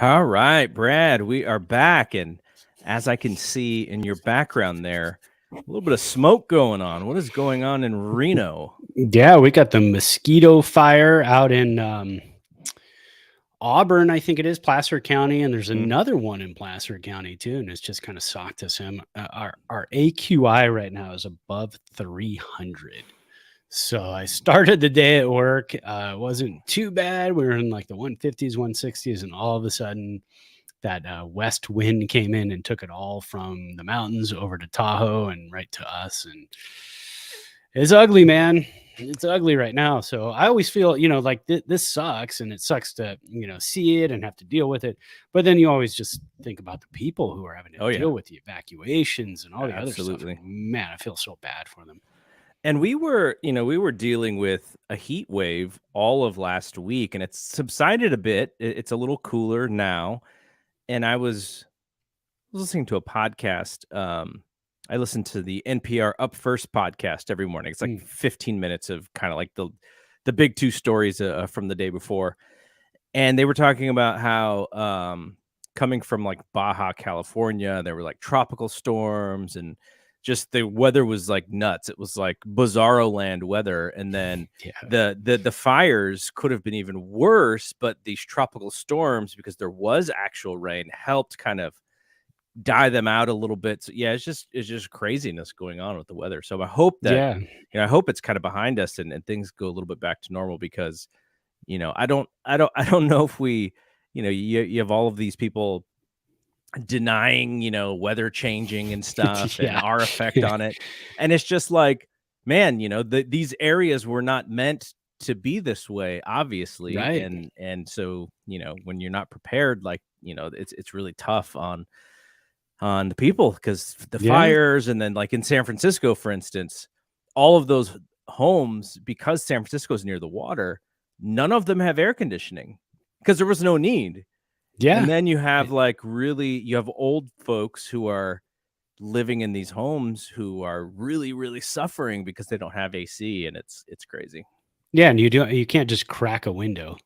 All right, Brad, we are back. And as I can see in your background there, a little bit of smoke going on. What is going on in Reno? Yeah, we got the mosquito fire out in Auburn, I think it is, Placer County, and there's Mm. another one in Placer County too, and it's just kind of socked us in. Our AQI right now is above 300. So I started the day at work. It wasn't too bad. We were in like the 150s, 160s, and all of a sudden that west wind came in and took it all from the mountains over to Tahoe and right to us. And it's ugly, man. It's ugly right now. So I always feel, like this sucks, and it sucks to, see it and have to deal with it. But then you always just think about the people who are having to deal with the evacuations and all the other stuff. Absolutely. Man, I feel so bad for them. And we were dealing with a heat wave all of last week, and it's subsided a bit. It's a little cooler now. And I was listening to a podcast. I listen to the NPR Up First podcast every morning. It's like 15 minutes of kind of like the big two stories from the day before. And they were talking about how coming from like Baja California, there were like tropical storms, and just the weather was like nuts. It was like bizarro land weather. And then the fires could have been even worse, but these tropical storms, because there was actual rain, helped kind of die them out a little bit. So yeah, it's just craziness going on with the weather. So I hope that I hope it's kind of behind us and things go a little bit back to normal, because I don't know if we, you have all of these people denying, weather changing and stuff and our effect on it. And it's just like, man, these areas were not meant to be this way, obviously. Right. And so, when you're not prepared, like, it's really tough on the people, because the fires. And then like in San Francisco, for instance, all of those homes, because San Francisco is near the water, none of them have air conditioning because there was no need. Yeah. And then you have you have old folks who are living in these homes who are really, really suffering because they don't have AC, and it's crazy. Yeah. And you can't just crack a window.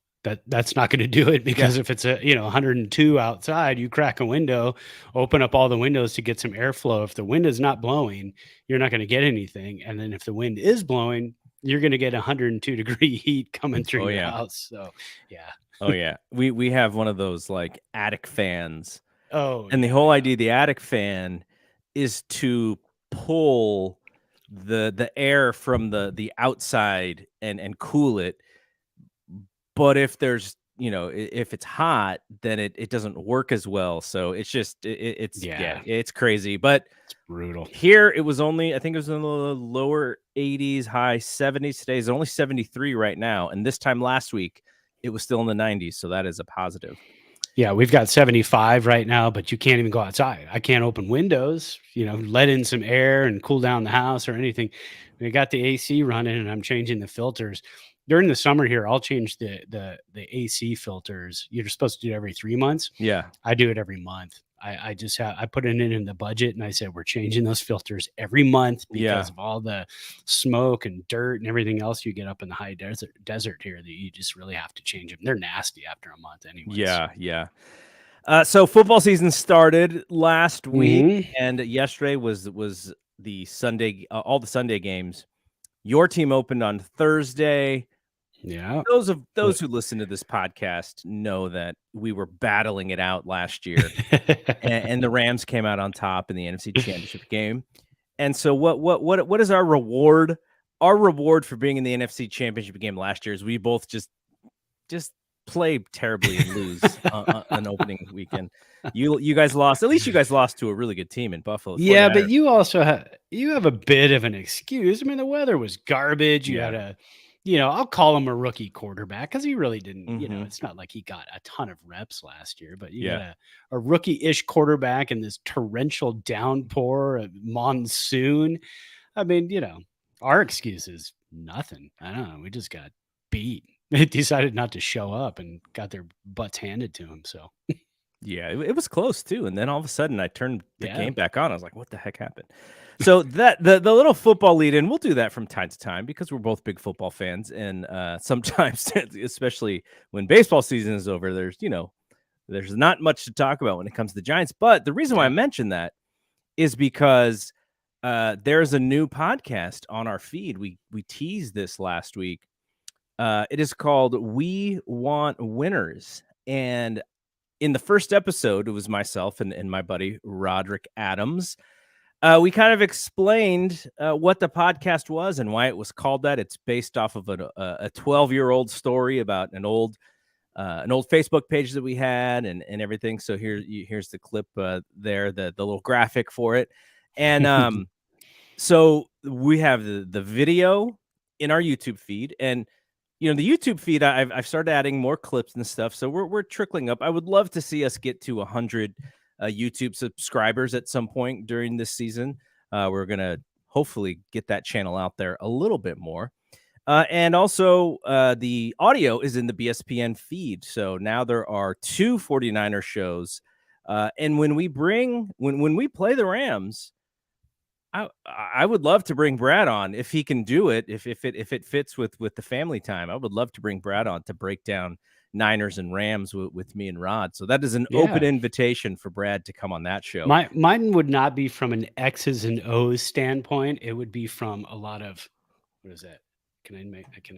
That's not going to do it, because if it's 102 outside, you crack a window, open up all the windows to get some airflow. If the wind is not blowing, you're not going to get anything. And then if the wind is blowing, you're going to get 102-degree heat coming through your house. So, yeah. Oh yeah. We have one of those like attic fans. Oh, and the whole idea of the attic fan is to pull the air from the outside and cool it. But if there's, if it's hot, then it doesn't work as well. So it's just, it's crazy, but it's brutal. Here, it was only, I think it was in the lower 80s, high 70s. Today is only 73 right now. And this time last week, it was still in the 90s. So that is a positive. Yeah, we've got 75 right now, but you can't even go outside. I can't open windows, let in some air and cool down the house or anything. We got the AC running, and I'm changing the filters. During the summer here, I'll change the AC filters. You're supposed to do it every 3 months. Yeah. I do it every month. I just I put it in the budget, and I said, we're changing those filters every month because of all the smoke and dirt and everything else you get up in the high desert here, that you just really have to change them. They're nasty after a month anyway. Yeah. So football season started last week, and yesterday was the Sunday, all the Sunday games. Your team opened on Thursday. Yeah. Those who listen to this podcast know that we were battling it out last year, and the Rams came out on top in the NFC Championship game. And so what is our reward? Our reward for being in the NFC Championship game last year is we both just play terribly and lose an opening weekend. You guys lost. At least you guys lost to a really good team in Buffalo. Yeah, but you also have a bit of an excuse. I mean, the weather was garbage. You had a I'll call him a rookie quarterback, because he really didn't, it's not like he got a ton of reps last year, but you got a rookie-ish quarterback in this torrential downpour, a monsoon. I mean, our excuse is nothing. I don't know. We just got beat. They decided not to show up and got their butts handed to them. So, yeah, it was close too. And then all of a sudden I turned the game back on. I was like, what the heck happened? So that the little football lead in, we'll do that from time to time because we're both big football fans. And sometimes, especially when baseball season is over, there's there's not much to talk about when it comes to the Giants. But the reason why I mentioned that is because there's a new podcast on our feed. We teased this last week. It is called We Want Winners. And in the first episode, it was myself and my buddy Roderick Adams. We kind of explained what the podcast was and why it was called that. It's based off of a 12-year-old story about an old Facebook page that we had and everything. So here's the clip there, the little graphic for it. And so we have the video in our YouTube feed, and the YouTube feed, I've started adding more clips and stuff. So we're trickling up. I would love to see us get to 100 YouTube subscribers at some point during this season. We're going to hopefully get that channel out there a little bit more. And also the audio is in the BSPN feed. So now there are 2 49er shows. And when we play the Rams, I would love to bring Brad on if he can do it. If it fits with the family time, I would love to bring Brad on to break down Niners and Rams with me and Rod. So that is an open invitation for Brad to come on that show. Mine would not be from an X's and O's standpoint. It would be from a lot of, what is that? Can I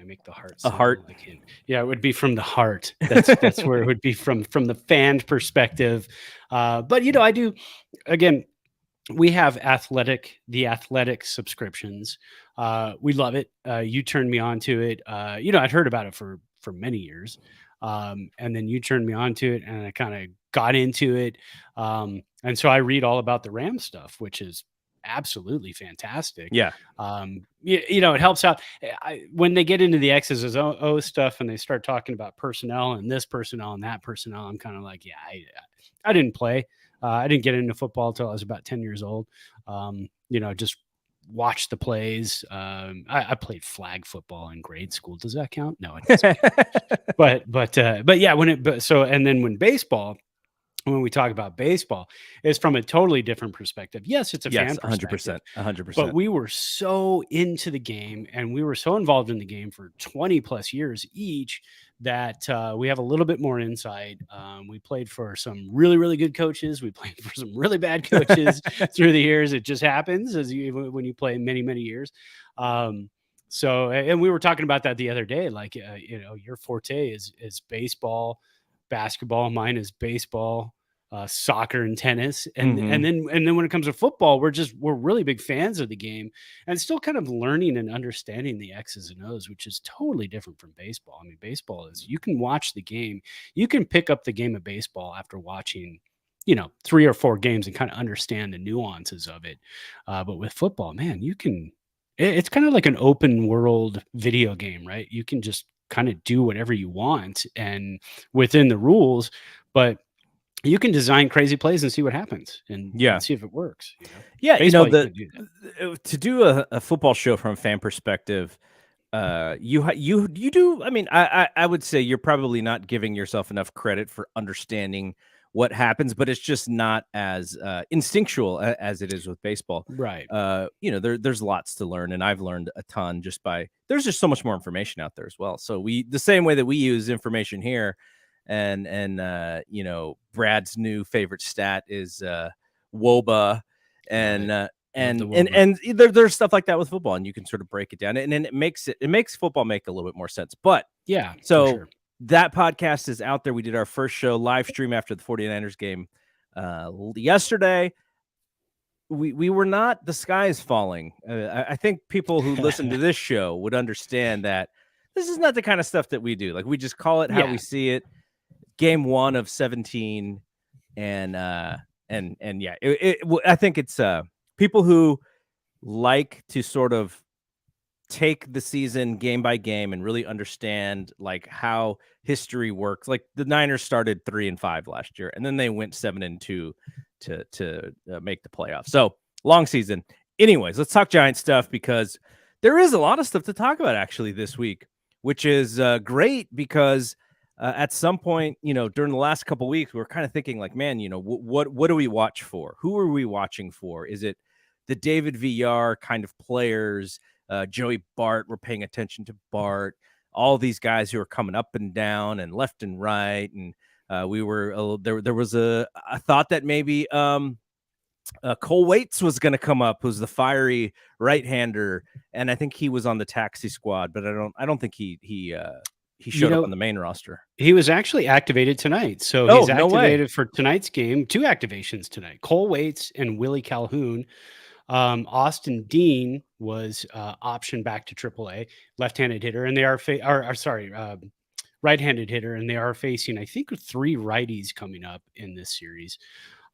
make the heart? A heart? I can. Yeah, it would be from the heart. That's where it would be from the fan perspective. But I do, again, we have the athletic subscriptions. We love it. You turned me on to it. I'd heard about it for many years. And then you turned me on to it and I kind of got into it. And so I read all about the Ram stuff, which is absolutely fantastic. Yeah. It helps out when they get into the X's and O's stuff and they start talking about personnel and this personnel and that personnel. I'm kind of like, I didn't play. I didn't get into football until I was about 10 years old. Just watch the plays. I played flag football in grade school. Does that count? No, it doesn't. but yeah, when baseball, when we talk about baseball, it's from a totally different perspective. Yes, it's a fan perspective. 100%. But we were so into the game and we were so involved in the game for 20 plus years each that we have a little bit more insight. We played for some really, really good coaches. We played for some really bad coaches through the years. It just happens when you play many, many years. So, and we were talking about that the other day, like, your forte is baseball, basketball. Mine is baseball, soccer and tennis. And, and then when it comes to football, we're really big fans of the game and still kind of learning and understanding the X's and O's, which is totally different from baseball. I mean, baseball is, you can watch the game, you can pick up the game of baseball after watching, 3 or 4 games and kind of understand the nuances of it. But with football, man, it's kind of like an open world video game, right? You can just kind of do whatever you want and within the rules, but you can design crazy plays and see what happens and see if it works. Yeah. Baseball, to do a football show from a fan perspective, you do. I mean, I would say you're probably not giving yourself enough credit for understanding what happens, but it's just not as instinctual as it is with baseball. Right. There's lots to learn, and I've learned a ton there's just so much more information out there as well. So the same way that we use information here, and Brad's new favorite stat is WOBA, and there's stuff like that with football, and you can sort of break it down, and then it makes football make a little bit more sense. But yeah, so. Sure. That podcast is out there. We did our first show live stream after the 49ers game yesterday. We were not, the sky is falling. I think people who listen to this show would understand that this is not the kind of stuff that we do. Like, we just call it how we see it. Game 1 of 17. And I think it's people who like to sort of take the season game by game and really understand like how history works. Like, the Niners started 3-5 last year, and then they went 7-2 to make the playoffs. So long season. Anyways, let's talk Giant stuff, because there is a lot of stuff to talk about actually this week, which is great, because at some point, during the last couple of weeks, we were kind of thinking like, man, what do we watch for? Who are we watching for? Is it the David VR kind of players? Joey Bart, we're paying attention to Bart, all these guys who are coming up and down and left and right. And We were there was a thought that maybe Cole Waits was going to come up, who's the fiery right-hander, and I think he was on the taxi squad, but I don't think he You showed up know, on the main roster. he was actually activated tonight. So Oh, he's no way. activated for tonight's game. 2 activations tonight. Cole Waits and Willie Calhoun. Austin Dean was optioned back to AAA, left-handed hitter, and they are right-handed hitter, and they are facing, I think, 3 righties coming up in this series.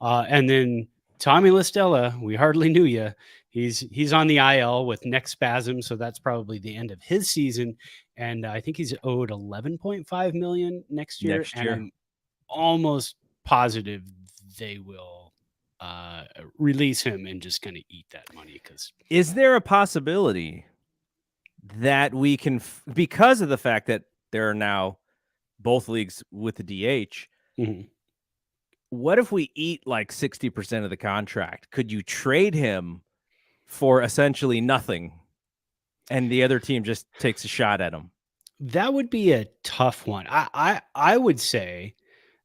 And then Tommy LaStella, we hardly knew you. He's on the IL with neck spasm, so that's probably the end of his season. And I think he's owed 11.5 million next year. Next And year. I'm almost positive they will release him and just kind of eat that money. Because Is there a possibility that we can, because of the fact that there are now both leagues with the DH, what if we eat like 60% of the contract? Could you trade him for essentially nothing and the other team just takes a shot at him? that would be a tough one. I would say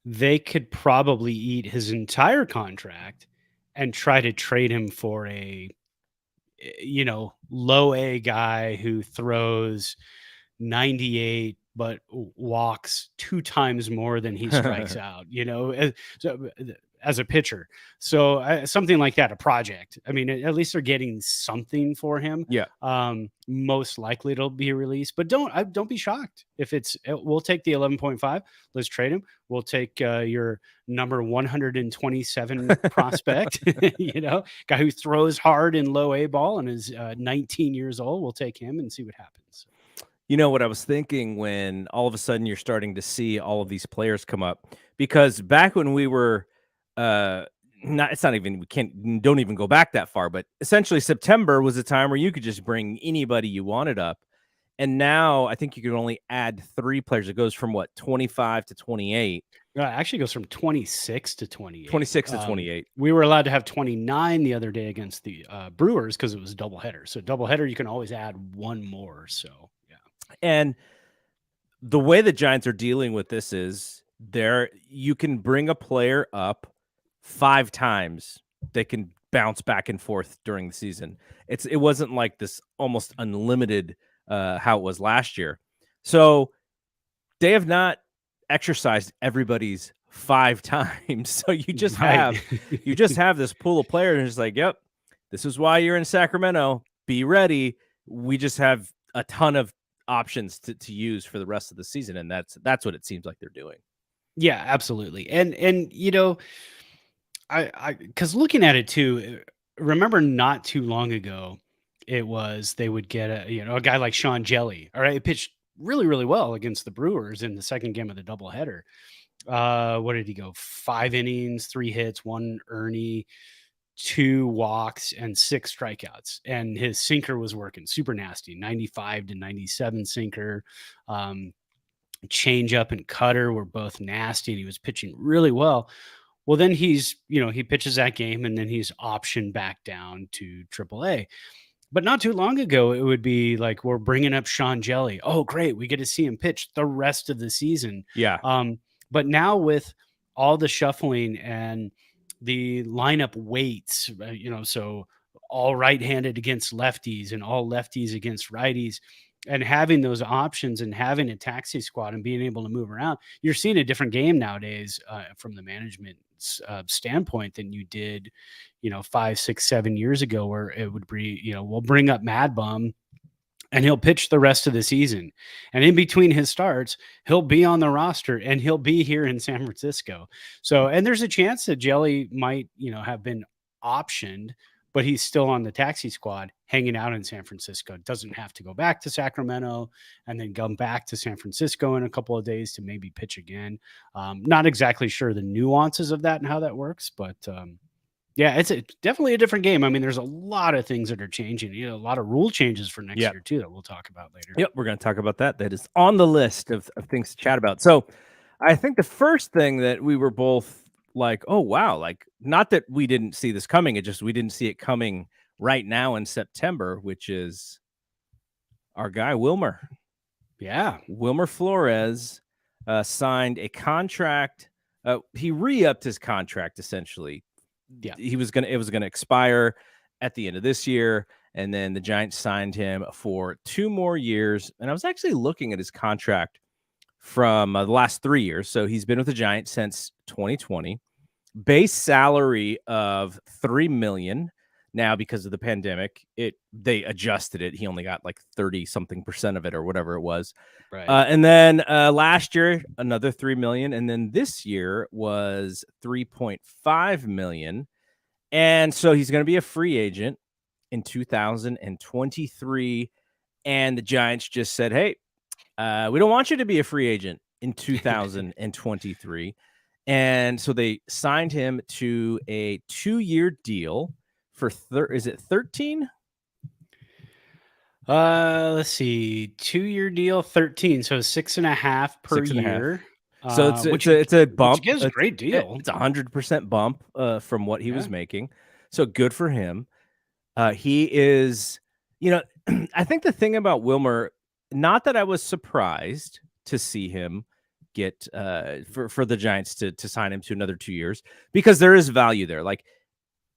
they could probably eat his entire contract and try to trade him for a low A guy who throws 98 but walks 2 times more than he strikes out, as a pitcher. So something like that, a project. I mean, at least they're getting something for him. Yeah. Most likely it'll be released, but don't be shocked if we'll take the 11.5. Let's trade him. We'll take your number 127 prospect, guy who throws hard in low A ball and is 19 years old. We'll take him and see what happens. You know what I was thinking when all of a sudden you're starting to see all of these players come up, because back when we were don't even go back that far, but essentially September was a time where you could just bring anybody you wanted up. And now I think you can only add 3 players. It goes from 25 to 28. It actually goes from 26 to 28. 26 to 28. We were allowed to have 29 the other day against the Brewers because it was a doubleheader. So doubleheader, you can always add 1 more. So yeah. And the way the Giants are dealing with this is you can bring a player up 5 times. They can bounce back and forth during the season. It wasn't like this almost unlimited how it was last year. So they have not exercised everybody's 5 times. So you just have this pool of players and it's like, yep, this is why you're in Sacramento. Be ready. We just have a ton of options to use for the rest of the season, and that's what it seems like they're doing. Yeah, absolutely. And I because looking at it too, remember not too long ago, it was they would get a guy like Sean Jelly. All right, pitched really, really well against the Brewers in the second game of the doubleheader. What did he go? 5 innings, 3 hits, 1 earney, 2 walks, and 6 strikeouts. And his sinker was working super nasty, 95 to 97 sinker. Change up and cutter were both nasty, and he was pitching really well. Well, then he pitches that game, and then he's optioned back down to AAA. But not too long ago, it would be like, we're bringing up Sean Jelly. Oh, great. We get to see him pitch the rest of the season. Yeah. But now with all the shuffling and the lineup weights, so all right-handed against lefties and all lefties against righties, and having those options and having a taxi squad and being able to move around, you're seeing a different game nowadays from the management standpoint than you did, 5, 6, 7 years ago, where it would be, we'll bring up Mad Bum and he'll pitch the rest of the season. And in between his starts, he'll be on the roster and he'll be here in San Francisco. So, and there's a chance that Jelly might, have been optioned, but he's still on the taxi squad hanging out in San Francisco. Doesn't have to go back to Sacramento and then come back to San Francisco in a couple of days to maybe pitch again. Not exactly sure the nuances of that and how that works, but yeah, it's definitely a different game. I mean, there's a lot of things that are changing, a lot of rule changes for next year too, that we'll talk about later. Yep. We're going to talk about that. That is on the list of things to chat about. So I think the first thing that we were both like, oh, wow. Like, not that we didn't see this coming. We didn't see it coming right now in September, which is our guy, Wilmer. Yeah. Wilmer Flores signed a contract he re-upped his contract essentially. Yeah. It was gonna expire at the end of this year, and then the Giants signed him for 2 more years. And I was actually looking at his contract from the last 3 years. So he's been with the Giants since 2020. Base salary of $3 million. Now, because of the pandemic, they adjusted it. He only got like 30 something percent of it or whatever it was. Right. And then last year, another 3 million. And then this year was 3.5 million. And so he's going to be a free agent in 2023. And the Giants just said, hey, we don't want you to be a free agent in 2023. And so they signed him to a 2-year deal for is it 13? Let's see, 2-year deal, 13, so 6.5 per 6.5. year. So it's a bump. Which is a great deal. It's 100% bump from what he was making. So good for him. He is, I think the thing about Wilmer, not that I was surprised to see him get for the Giants to sign him to another 2 years, because there is value there. Like,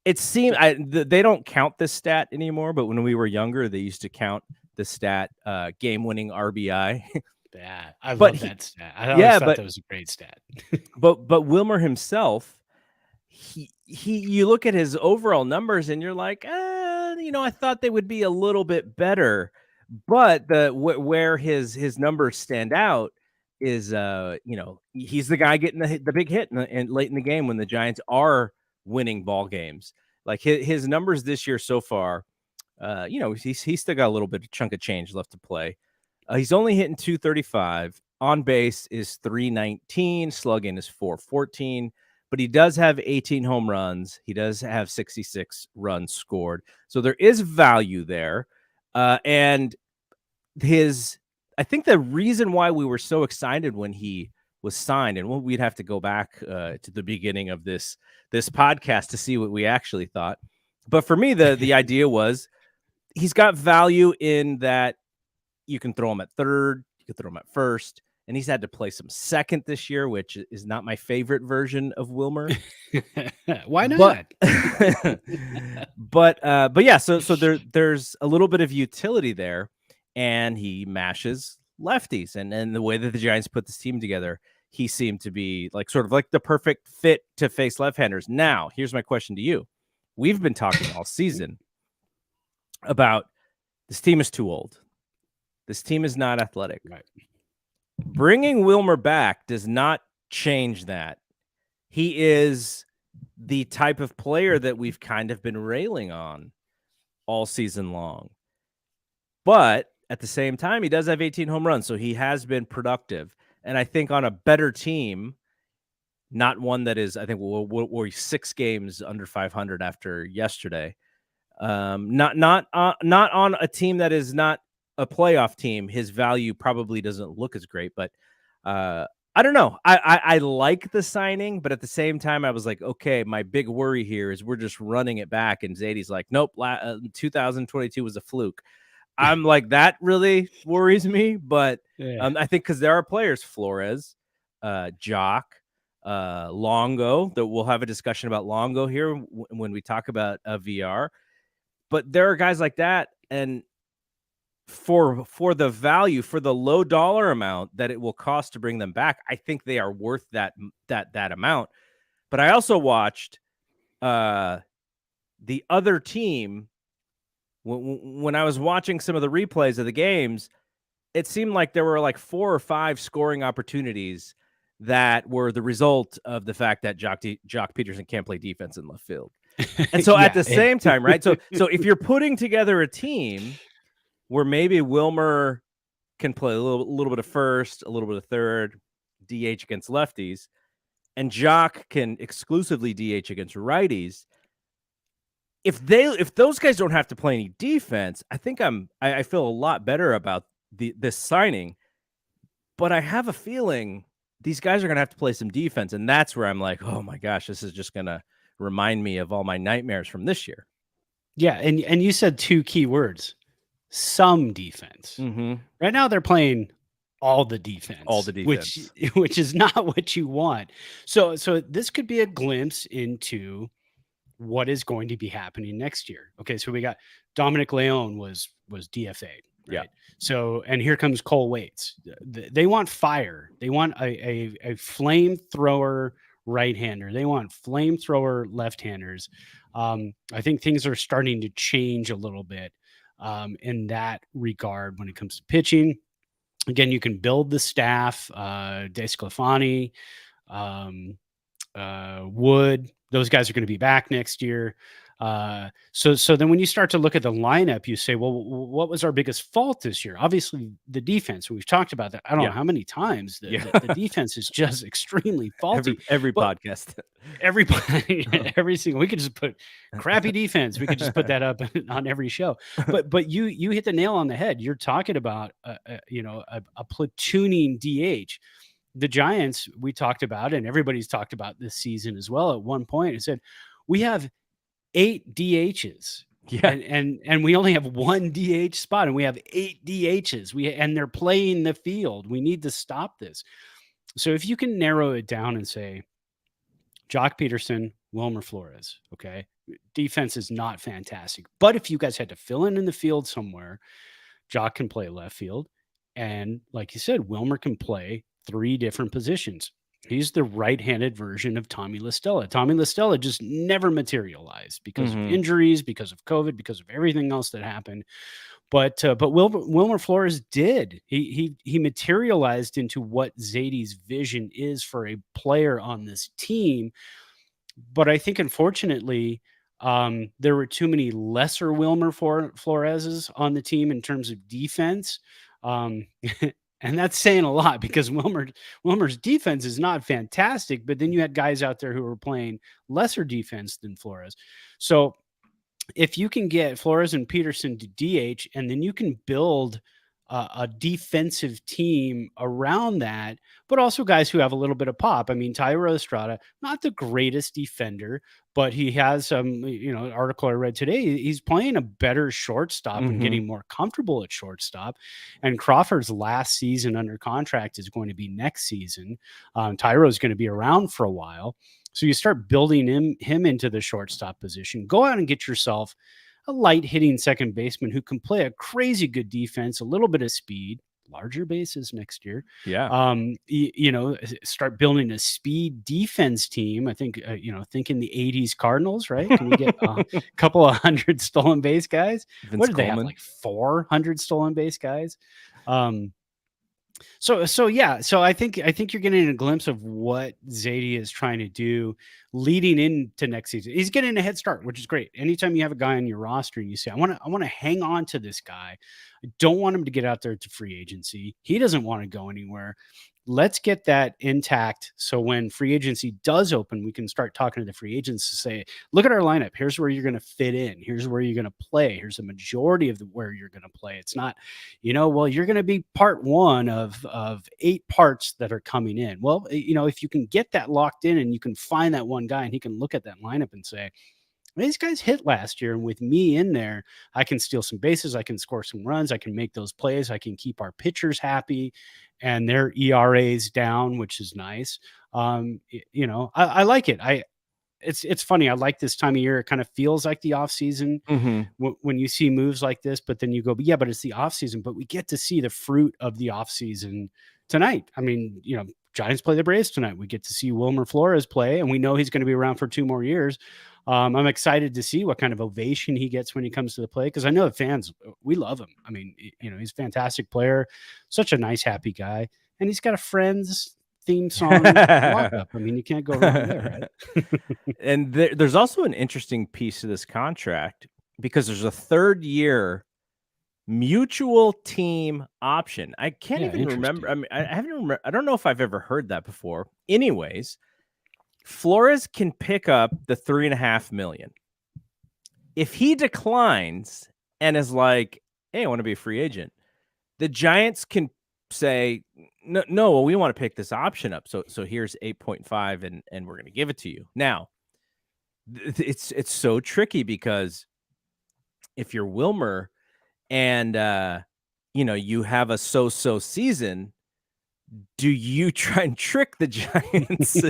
it seemed they don't count this stat anymore, but when we were younger, they used to count the stat game-winning RBI. Yeah, I love that stat. I always thought that was a great stat. but Wilmer himself, you look at his overall numbers and you're like, I thought they would be a little bit better. But where his numbers stand out is he's the guy getting the big hit and late in the game when the Giants are winning ball games. Like his numbers this year so far, he's still got a little bit of chunk of change left to play. He's only hitting 235. On base is 319. Slugging is 414. But he does have 18 home runs. He does have 66 runs scored. So there is value there. And I think the reason why we were so excited when he was signed, and we'd have to go back to the beginning of this podcast to see what we actually thought. But for me, the idea was he's got value in that you can throw him at third, you can throw him at first, and he's had to play some second this year, which is not my favorite version of Wilmer. Why not? But yeah, so there's a little bit of utility there, and he mashes lefties, and the way that the Giants put this team together, he seemed to be like sort of like the perfect fit to face left-handers. Now, here's my question to you. We've been talking all season about this team is too old. This team is not athletic. Right. Bringing Wilmer back does not change that. He is the type of player that we've kind of been railing on all season long. But at the same time, he does have 18 home runs, so he has been productive. And I think on a better team, not one that is, I think we're 6 games under 500 after yesterday. Not on a team that is not a playoff team, his value probably doesn't look as great. But I don't know. I like the signing, but at the same time, I was like, okay, my big worry here is we're just running it back. And Zadie's like, nope, 2022 was a fluke. I'm like, that really worries me. But I think because there are players, Flores, Jock, Longo, that we'll have a discussion about Longo here when we talk about VR. But there are guys like that. And for the value, for the low dollar amount that it will cost to bring them back, I think they are worth that amount. But I also watched the other team. When I was watching some of the replays of the games, it seemed like there were like 4 or 5 scoring opportunities that were the result of the fact that Jock Peterson can't play defense in left field. And so at the same time, right? So if you're putting together a team where maybe Wilmer can play a little bit of first, a little bit of third, DH against lefties, and Jock can exclusively DH against righties, if those guys don't have to play any defense, I think I feel a lot better about this signing. But I have a feeling these guys are going to have to play some defense, and that's where I'm like, oh my gosh, this is just going to remind me of all my nightmares from this year. Yeah, and you said 2 key words: some defense. Mm-hmm. Right now, they're playing all the defense, defense. which is not what you want. So this could be a glimpse into what is going to be happening next year. Okay, so we got Dominic Leone was DFA, Yeah. right? So, and here comes Cole Waits. They want fire. They want a flamethrower right-hander. They want flamethrower left-handers. I think things are starting to change a little bit in that regard when it comes to pitching. Again, you can build the staff. DeSclafani, Wood, those guys are going to be back next year. So then when you start to look at the lineup, you say, well, what was our biggest fault this year? Obviously, the defense. We've talked about that. I don't know how many times the defense is just extremely faulty. Every podcast. Every single, we could just put crappy defense. We could just put that up on every show. But you hit the nail on the head. You're talking about a platooning DH. The Giants we talked about, and everybody's talked about this season as well. At one point, it said we have 8 DHs, and we only have 1 DH spot, and we have 8 DHs. And they're playing the field. We need to stop this. So if you can narrow it down and say, Jock Peterson, Wilmer Flores, okay, defense is not fantastic, but if you guys had to fill in the field somewhere, Jock can play left field, and like you said, Wilmer can play 3 different positions. He's the right-handed version of Tommy La Stella. Tommy La Stella just never materialized because of injuries, because of COVID, because of everything else that happened. But Wilmer Flores did. He materialized into what Zadie's vision is for a player on this team. But I think, unfortunately, there were too many lesser Wilmer Floreses on the team in terms of defense. And that's saying a lot because Wilmer's defense is not fantastic, but then you had guys out there who were playing lesser defense than Flores. So if you can get Flores and Peterson to DH, and then you can build a defensive team around that, but also guys who have a little bit of pop. I mean, Thairo Estrada, not the greatest defender, but he has some, article I read today. He's playing a better shortstop and getting more comfortable at shortstop. And Crawford's last season under contract is going to be next season. Thairo is going to be around for a while. So you start building him into the shortstop position. Go out and get yourself a light hitting second baseman who can play a crazy good defense, a little bit of speed, larger bases next year. Yeah. Start building a speed defense team. I think, thinking the 80s Cardinals, right? Can we get a couple of 100 stolen base guys? Vince What did they Coleman. have? Like 400 stolen base guys? So I think you're getting a glimpse of what Zadie is trying to do leading into next season. He's getting a head start, which is great. Anytime you have a guy on your roster and you say, I want to hang on to this guy. I don't want him to get out there to free agency. He doesn't want to go anywhere. Let's get that intact. So when free agency does open, we can start talking to the free agents to say, look at our lineup. Here's where you're going to fit in. Here's where you're going to play. Here's the majority of where you're going to play. It's not, you're going to be part 1 of 8 parts that are coming in. Well, if you can get that locked in and you can find that one guy and he can look at that lineup and say, these guys hit last year, and with me in there, I can steal some bases. I can score some runs. I can make those plays. I can keep our pitchers happy and their ERAs down, which is nice. I like it. It's funny. I like this time of year. It kind of feels like the off season when you see moves like this, but then you go, but it's the off season, but we get to see the fruit of the off season tonight. I mean, Giants play the Braves tonight. We get to see Wilmer Flores play, and we know he's going to be around for 2 more years. I'm excited to see what kind of ovation he gets when he comes to the play, because I know the fans, we love him. I mean, he's a fantastic player, such a nice, happy guy, and he's got a Friends theme song walk-up. I mean, you can't go wrong there, right? And there's also an interesting piece of this contract because there's a 3rd year mutual team option. I can't even remember. I mean, I don't know if I've ever heard that before. Anyways, Flores can pick up the $3.5 million. If he declines and is like, hey, I want to be a free agent, the Giants can say, no, well, we want to pick this option up. So here's 8.5 and we're going to give it to you. Now, it's so tricky because if you're Wilmer and you have a so-so season, do you try and trick the Giants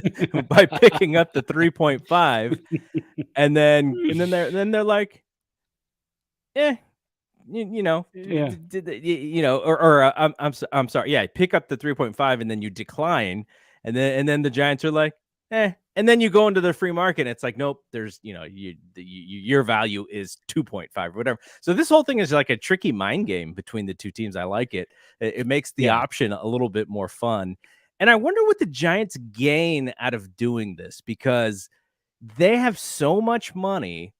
by picking up the 3.5, and then they're like, eh, you know, Yeah. I'm sorry, yeah, pick up the 3.5 and then you decline, and then the Giants are like, and then you go into the free market and it's like, nope, there's, your value is 2.5 or whatever. So this whole thing is like a tricky mind game between the two teams. I like it. It makes the Yeah. option a little bit more fun. And I wonder what the Giants gain out of doing this, because they have so much money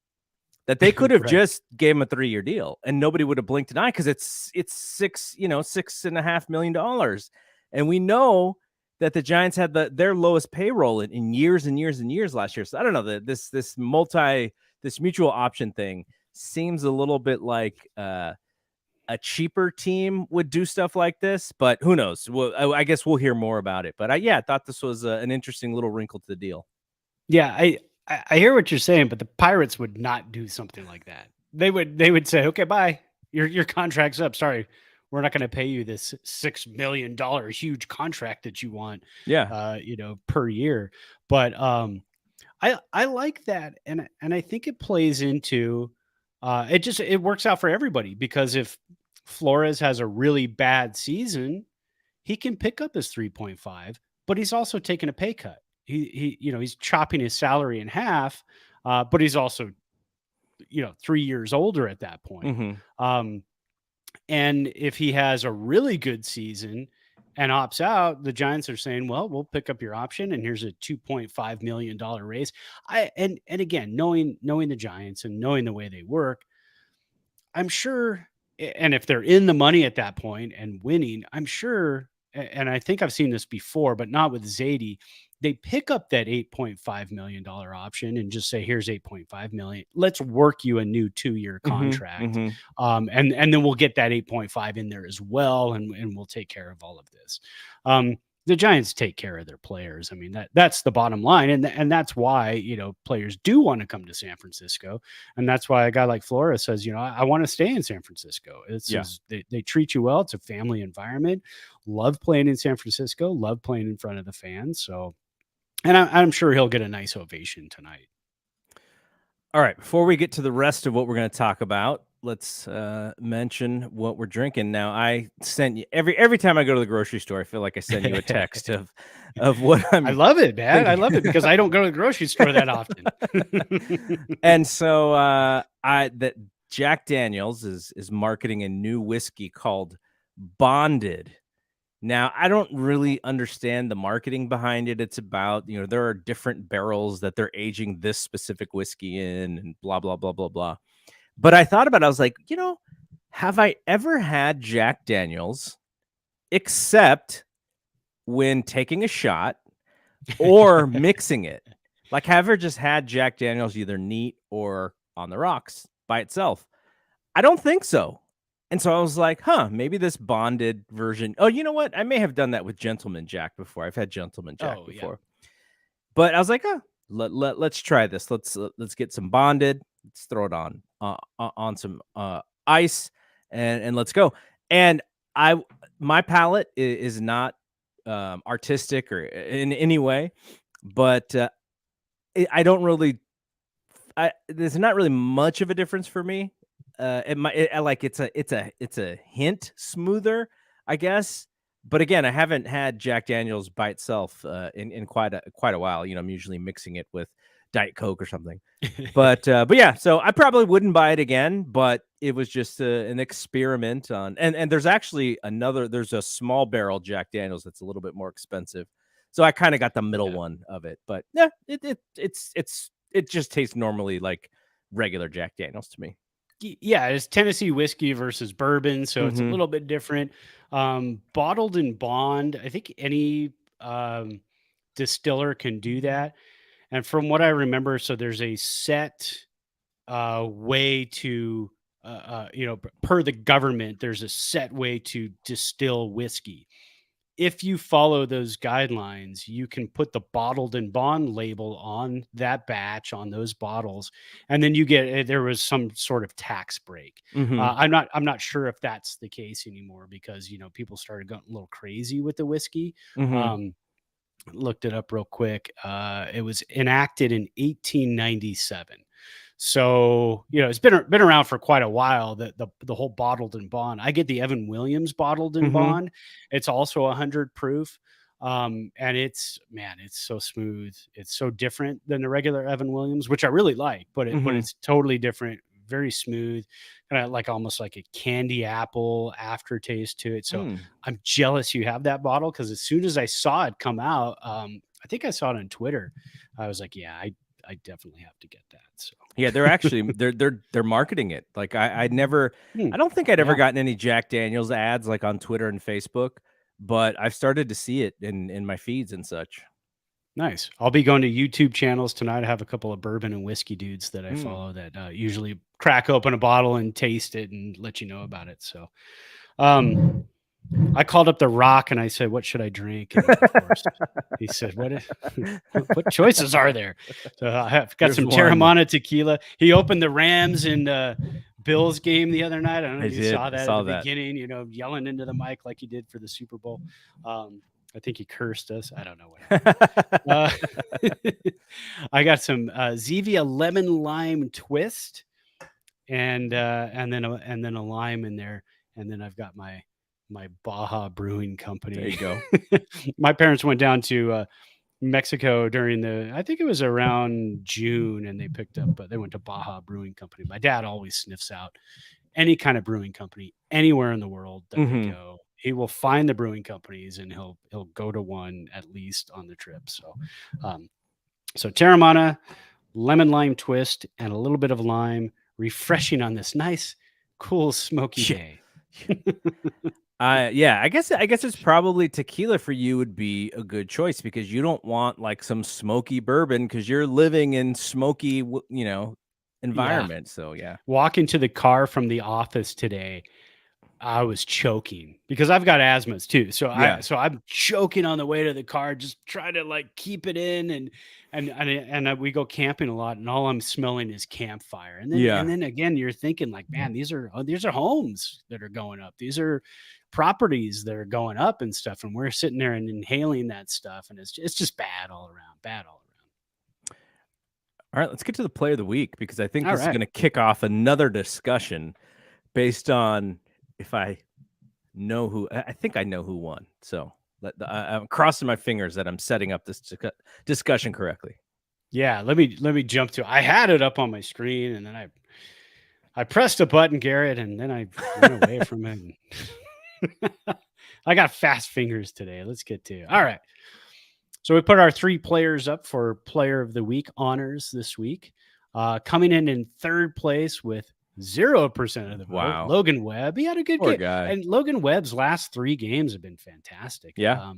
that they could have Right. just gave him a 3-year deal and nobody would have blinked an eye, because it's $6.5 million. And we know that the Giants had their lowest payroll in years and years and years last year. So I don't know, this mutual option thing seems a little bit like a cheaper team would do stuff like this, but who knows? Well, I guess we'll hear more about it. But I thought this was an interesting little wrinkle to the deal. Yeah, I hear what you're saying, but the Pirates would not do something like that. They would say, "Okay, bye. Your contract's up. Sorry, we're not going to pay you this $6 million huge contract that you want, Yeah. per year." But I like that, and I think it plays into it works out for everybody, because if Flores has a really bad season, he can pick up his 3.5, but he's also taking a pay cut. He's chopping his salary in half, but he's also 3 years older at that point. Mm-hmm. And if he has a really good season and opts out, the Giants are saying, "Well, we'll pick up your option, and here's a $2.5 million raise." And again, knowing the Giants and knowing the way they work, I'm sure, and if they're in the money at that point and winning, I'm sure, and I think I've seen this before, but not with Zadie, they pick up that $8.5 million option and just say, "Here's 8.5 million. Let's work you a new 2-year Mm-hmm. contract, Mm-hmm. and then we'll get that 8.5 in there as well, and we'll take care of all of this." The Giants take care of their players. I mean, that's the bottom line, and that's why players do want to come to San Francisco, and that's why a guy like Flores says, I want to stay in San Francisco. They treat you well. It's a family environment. Love playing in San Francisco. Love playing in front of the fans. So, and I'm sure he'll get a nice ovation tonight. All right, before we get to the rest of what we're going to talk about, let's mention what we're drinking. Now, I sent you every time I go to the grocery store, I feel like I send you a text of what I'm. I love it, man. thinking. I love it because I don't go to the grocery store that often. And so that Jack Daniels is marketing a new whiskey called Bonded. Now, I don't really understand the marketing behind it. It's about, there are different barrels that they're aging this specific whiskey in and blah, blah, blah, blah, blah. But I thought about it. I was like, have I ever had Jack Daniels except when taking a shot or mixing it? Like, have I ever just had Jack Daniels either neat or on the rocks by itself? I don't think so. And so I was like, maybe this bonded version. Oh, you know what? I may have done that with Gentleman Jack before. I've had Gentleman Jack before. Yeah. But I was like, let's try this. Let's get some bonded. Let's throw it on some ice and let's go. And my palate is not artistic or in any way, but I don't really. There's not really much of a difference for me. It's a hint smoother, I guess. But again, I haven't had Jack Daniels by itself in quite a while. I'm usually mixing it with Diet Coke or something. But yeah, so I probably wouldn't buy it again. But it was just an experiment on. And there's actually there's a small barrel Jack Daniels that's a little bit more expensive. So I kind of got the middle one of it. But yeah, it just tastes normally like regular Jack Daniels to me. Yeah, it's Tennessee whiskey versus bourbon, so it's a little bit different. Bottled in bond, I think any distiller can do that. And from what I remember, so there's a set way to, per the government, there's a set way to distill whiskey. if you follow those guidelines, you can put the bottled and bond label on that batch, on those bottles, and then you get there was some sort of tax break. Mhm. I'm not sure if that's the case anymore because people started getting a little crazy with the whiskey. Mhm. Looked it up real quick. It was enacted in 1897. So, it's been around for quite a while. The whole bottled and bond. I get the Evan Williams bottled and Mhm. bond. It's also 100 proof. And it's so smooth. It's so different than the regular Evan Williams, which I really like, but Mhm. it's totally different, very smooth, kind of like almost like a candy apple aftertaste to it. So Mm. I'm jealous you have that bottle because as soon as I saw it come out, I think I saw it on Twitter. I was like, yeah, I definitely have to get that. So Yeah, they're actually they're marketing it. Like I'd never Hmm, I don't think I'd ever yeah, gotten any Jack Daniels ads like on Twitter and Facebook, but I've started to see it in my feeds and such. nice. I'll be going to YouTube channels tonight. I have a couple of bourbon and whiskey dudes that I Mm. follow that usually crack open a bottle and taste it and let you know about it. So, um, I called up The Rock and I said, "What should I drink?" And of course, he said, what choices are there?" So I have got There's some one. Terramana tequila. He opened the Rams and Bills game the other night. I don't know I if you did. saw I that at saw the that. beginning. Yelling into the mic like he did for the Super Bowl. I think he cursed us. I don't know what happened. I got some Zevia lemon lime twist and then a lime in there, and then I've got my Baja Brewing There Company. you go. My parents went down to Mexico during I think it was around June, and they went to Baja Brewing Company. My dad always sniffs out any kind of brewing company anywhere in the world that we Mhm. go. He will find the brewing companies and he'll go to one at least on the trip. Um, so Terramana, lemon lime twist, and a little bit of lime, refreshing on this nice, cool, smoky Yeah. day. Yeah, I guess it's probably tequila for you would be a good choice because you don't want like some smoky bourbon because you're living in smoky, Yeah. environment. So yeah. Walking to the car from the office today, I was choking because I've got asthmas too. Yeah. So I'm choking on the way to the car, just trying to like keep it in we go camping a lot and all I'm smelling is campfire. And Yeah. then again you're thinking like, man, these are homes that are going up. These are properties that are going up and stuff and we're sitting there and inhaling that stuff and it's just bad all around, bad all All right, let's get to the play of the week because I think around. All this is right. going to kick off another discussion based on if I know who I think I know who won. So I'm crossing my fingers that I'm setting up this discussion correctly. Yeah, let me jump to. I had it up on my screen, and then I pressed a button, Garrett, and then I went away from it. I got fast fingers today. Let's get to it. All right. So we put our three players up for Player of the Week honors this week. Coming in third place with 0% of the vote, Wow. Logan Webb. He had a good Poor game, guy. and Logan Webb's last 3 games have been fantastic. Yeah.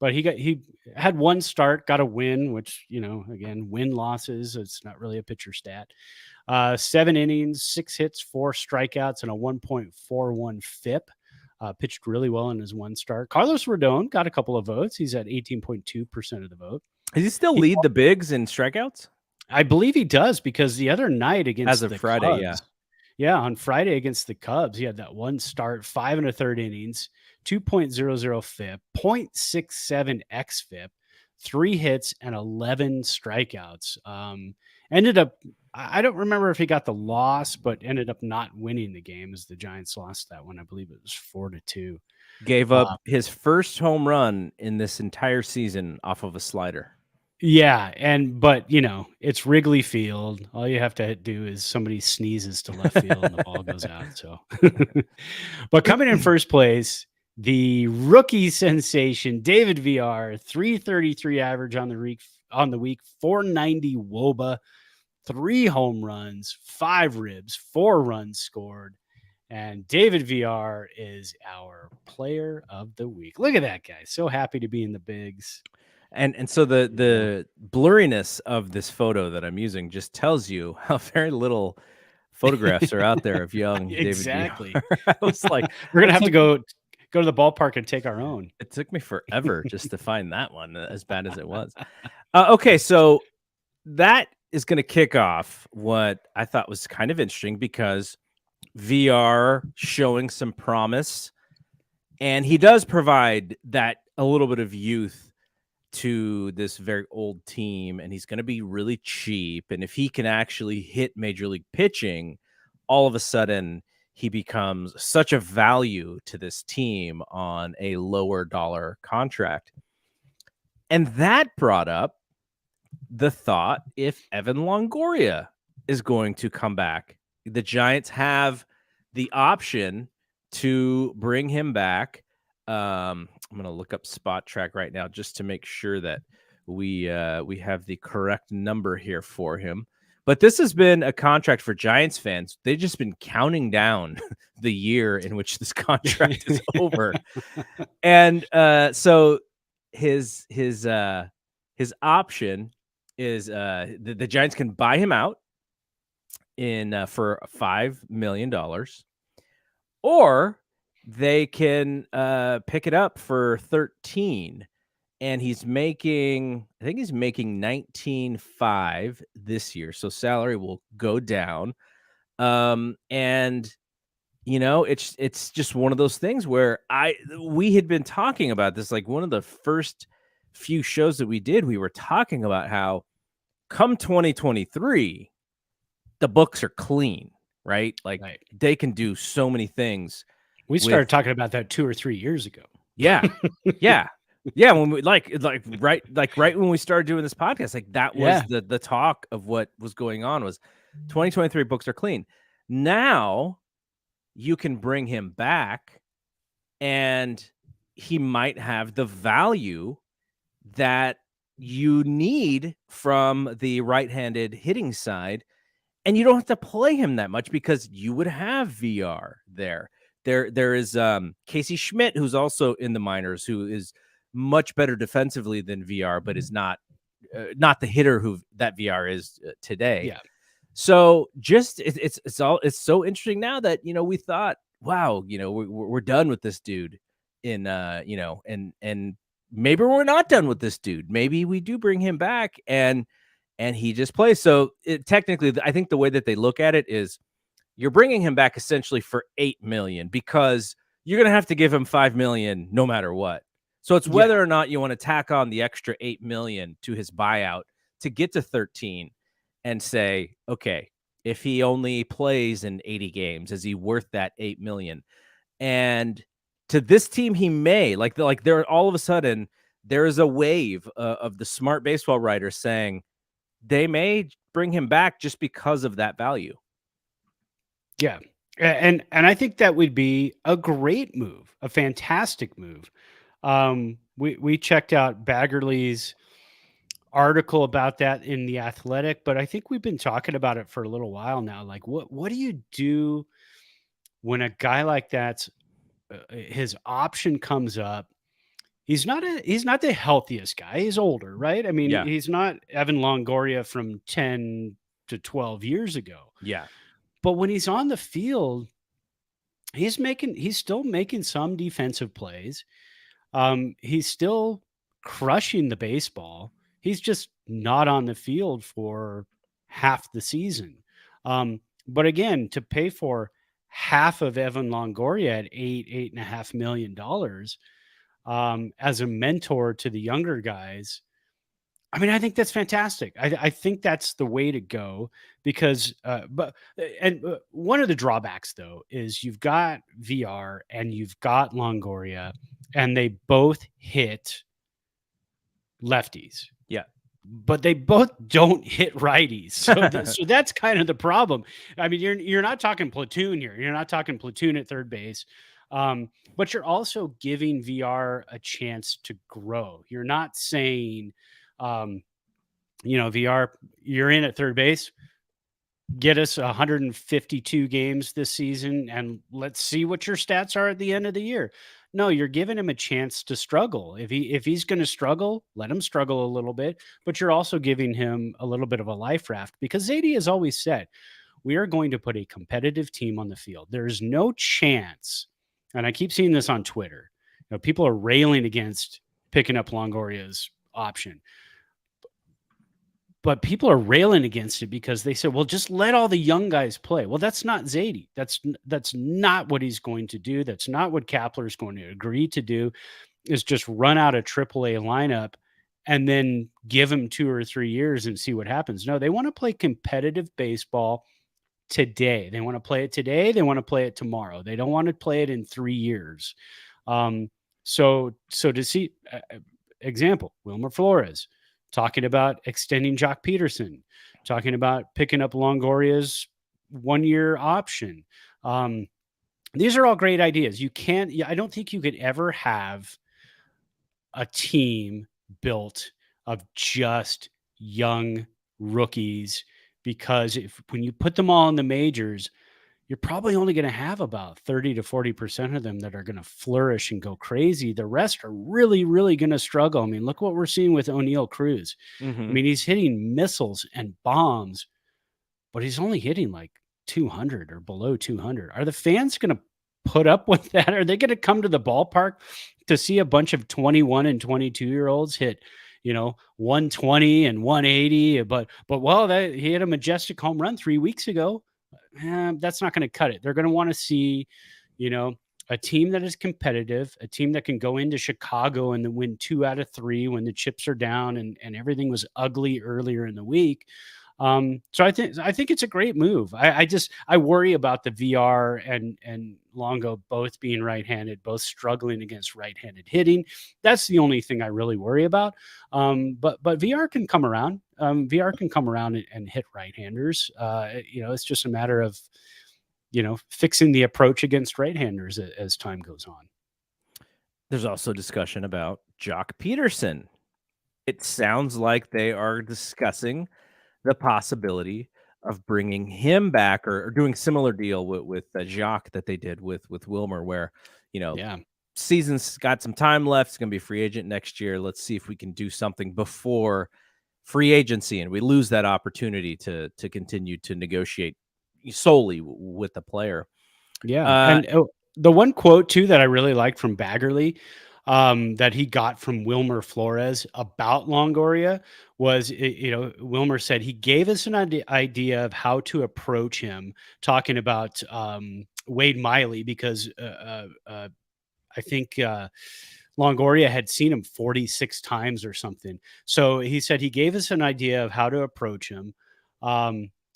But he had one start, got a win, which again, win losses. It's not really a pitcher stat. 7 innings, 6 hits, 4 strikeouts, and a 1.41 FIP. Pitched really well in his one start. Carlos Rodon got a couple of votes. He's at 18.2% of the vote. Does he still He, lead the bigs in strikeouts? I believe he does because the other night As against of the Friday, yeah. Cubs, yeah, on Friday against the Cubs, he had that one start, 5 1/3 innings, 2.00 FIP, 0.67 xFIP, 3 hits, and 11 strikeouts. Ended up, I don't remember if he got the loss, but ended up not winning the game as the Giants lost that one. I believe it was 4-2. Gave Uh, up his first home run in this entire season off of a slider. Yeah, but it's Wrigley Field. All you have to do is somebody sneezes to left field and the ball goes out. So, but coming in first place, the rookie sensation David VR, 333 average on the week, 490 WOBA, 3 home runs, 5 ribs, 4 runs scored. And David VR is our player of the week. Look at that guy. So happy to be in the bigs. And so the blurriness of this photo that I'm using just tells you how very little photographs are out there of young David Exactly. VR. I was like, We're gonna I have to took go go to the ballpark and take our own. It took me forever just to find that one, as bad as it was. Okay, so that is going to kick off what I thought was kind of interesting because VR showing some promise, and he does provide that a little bit of youth to this very old team, and he's going to be really cheap. And if he can actually hit major league pitching, all of a sudden he becomes such a value to this team on a lower dollar contract. And that brought up the thought, if Evan Longoria is going to come back, the Giants have the option to bring him back. I'm going to look up Spot Track right now just to make sure that we have the correct number here for him. But this has been a contract for Giants fans. They've just been counting down the year in which this contract is over. And so his option is the Giants can buy him out in for $5 million, or they can pick it up for 13. And he's making, I think he's making 19.5 this year. So salary will go down. And you know, it's just one of those things where we had been talking about this, like one of the first few shows that we did, we were talking about how come 2023, the books are clean, right? Like they can do so many things. We started talking about that 2 or 3 years ago. Yeah. Yeah. Yeah, when we right when we started doing this podcast, like that was the talk of what was going on was 2023 books are clean. Now you can bring him back and he might have the value that you need from the right-handed hitting side, and you don't have to play him that much because you would have VR there. There is Casey Schmidt, who's also in the minors, who is much better defensively than VR, but is not the hitter who that VR is today. Yeah. So just it's so interesting now that, you know, we thought, wow, you know, we're done with this dude in you know, and maybe we're not done with this dude. Maybe we do bring him back and he just plays. So technically, I think the way that they look at it is you're bringing him back essentially for $8 million because you're going to have to give him $5 million no matter what. So it's whether or not you want to tack on the extra $8 million to his buyout to get to 13 and say, okay, if he only plays in 80 games, is he worth that $8 million? And to this team, he may like there all of a sudden there is a wave of the smart baseball writers saying they may bring him back just because of that value. Yeah. And I think that would be a great move, a fantastic move. We checked out Baggerly's article about that in The Athletic, but I think we've been talking about it for a little while now. Like, what do you do when a guy like that's his option comes up? He's not the healthiest guy. He's older, right? I mean, he's not Evan Longoria from 10 to 12 years ago. Yeah. But when he's on the field, he's still making some defensive plays. He's still crushing the baseball. He's just not on the field for half the season. But again, to pay for half of Evan Longoria at $8.5 million as a mentor to the younger guys, I mean, I think that's fantastic. I think that's the way to go because, one of the drawbacks though is you've got VR and you've got Longoria, and they both hit lefties. Yeah, but they both don't hit righties. So that's kind of the problem. I mean, you're not talking platoon here. You're not talking platoon at third base. But you're also giving VR a chance to grow. You're not saying, VR, you're in at third base, get us 152 games this season, and let's see what your stats are at the end of the year. No, you're giving him a chance to struggle. If he's going to struggle, let him struggle a little bit, but you're also giving him a little bit of a life raft because Zadie has always said, we are going to put a competitive team on the field. There is no chance and I keep seeing this on Twitter. People are railing against picking up Longoria's option, but people are railing against it because they said, well, just let all the young guys play. Well, that's not Zadie. That's not what he's going to do. That's not what Kapler is going to agree to do, is just run out a AAA lineup and then give him 2 or 3 years and see what happens. No, they want to play competitive baseball today. They want to play it today. They want to play it tomorrow. They don't want to play it in 3 years. So to see, example, Wilmer Flores talking about extending Jock Peterson, talking about picking up Longoria's 1-year option. These are all great ideas. I don't think you could ever have a team built of just young rookies, because when you put them all in the majors, you're probably only going to have about 30 to 40% of them that are going to flourish and go crazy. The rest are really, really going to struggle. I mean, look what we're seeing with O'Neal Cruz. Mm-hmm. I mean, he's hitting missiles and bombs, but he's only hitting like 200 or below 200. Are the fans going to put up with that? Are they going to come to the ballpark to see a bunch of 21 and 22-year-olds hit, 120 and 180? But he had a majestic home run 3 weeks ago. That's not going to cut it. They're going to want to see, a team that is competitive, a team that can go into Chicago and then win 2 out of 3 when the chips are down and everything was ugly earlier in the week. So I think it's a great move. I worry about the VR and Longo both being right-handed, both struggling against right-handed hitting. That's the only thing I really worry about. But VR can come around. VR can come around and hit right-handers. It's just a matter of fixing the approach against right-handers as time goes on. There's also discussion about Jock Peterson. It sounds like they are discussing the possibility of bringing him back or doing similar deal with Jacques that they did with Wilmer, where, season's got some time left. It's going to be a free agent next year. Let's see if we can do something before free agency and we lose that opportunity to continue to negotiate solely with the player. Yeah. And the one quote too that I really liked from Baggerly, that he got from Wilmer Flores about Longoria was, Wilmer said he gave us an idea of how to approach him, talking about Wade Miley, because I think Longoria had seen him 46 times or something. So he said he gave us an idea of how to approach him.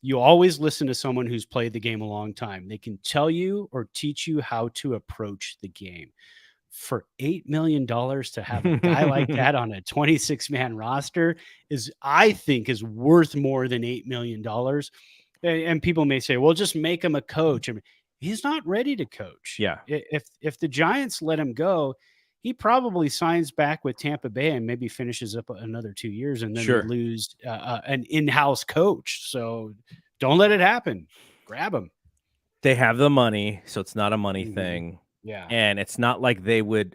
You always listen to someone who's played the game a long time. They can tell you or teach you how to approach the game. For $8 million to have a guy like that on a 26-man roster I think is worth more than $8 million. And people may say, well, just make him a coach. I mean, he's not ready to coach. Yeah. If the Giants let him go, he probably signs back with Tampa Bay and maybe finishes up another 2 years, and then they lose an in-house coach. So don't let it happen. Grab him. They have the money, so it's not a money thing. Yeah. And it's not like they would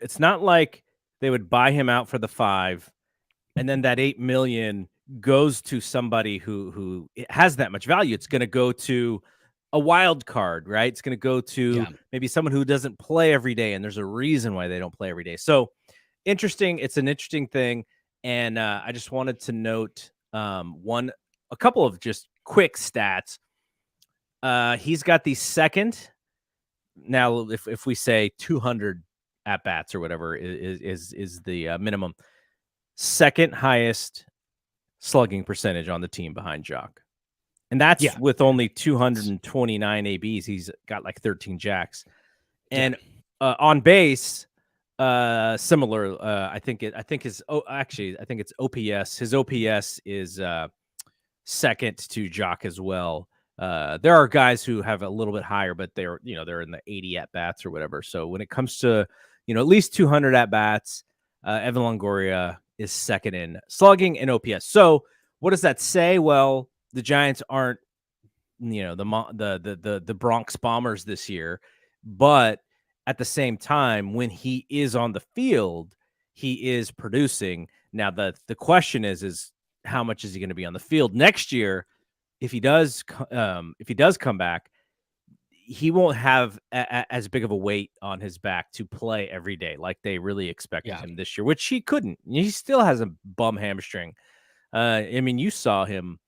buy him out for the 5 and then that 8 million goes to somebody who has that much value. It's going to go to a wild card, right? It's going to go to maybe someone who doesn't play every day, and there's a reason why they don't play every day. So interesting. It's an interesting thing. And I just wanted to note a couple of just quick stats. He's got the second. Now, if we say 200 at bats or whatever is the minimum, second highest slugging percentage on the team behind Jock, and that's with only 229 ABs. He's got like 13 jacks, and on base, similar. I think it's OPS. His OPS is second to Jock as well. There are guys who have a little bit higher, but they're in the 80 at bats or whatever. So when it comes to, at least 200 at bats, Evan Longoria is second in slugging and OPS. So what does that say? Well, the Giants aren't, the Bronx Bombers this year, but at the same time, when he is on the field, he is producing. Now the question is how much is he going to be on the field next year? If he does come back, he won't have as big of a weight on his back to play every day like they really expected him this year, which he couldn't. He still has a bum hamstring. I mean, you saw him.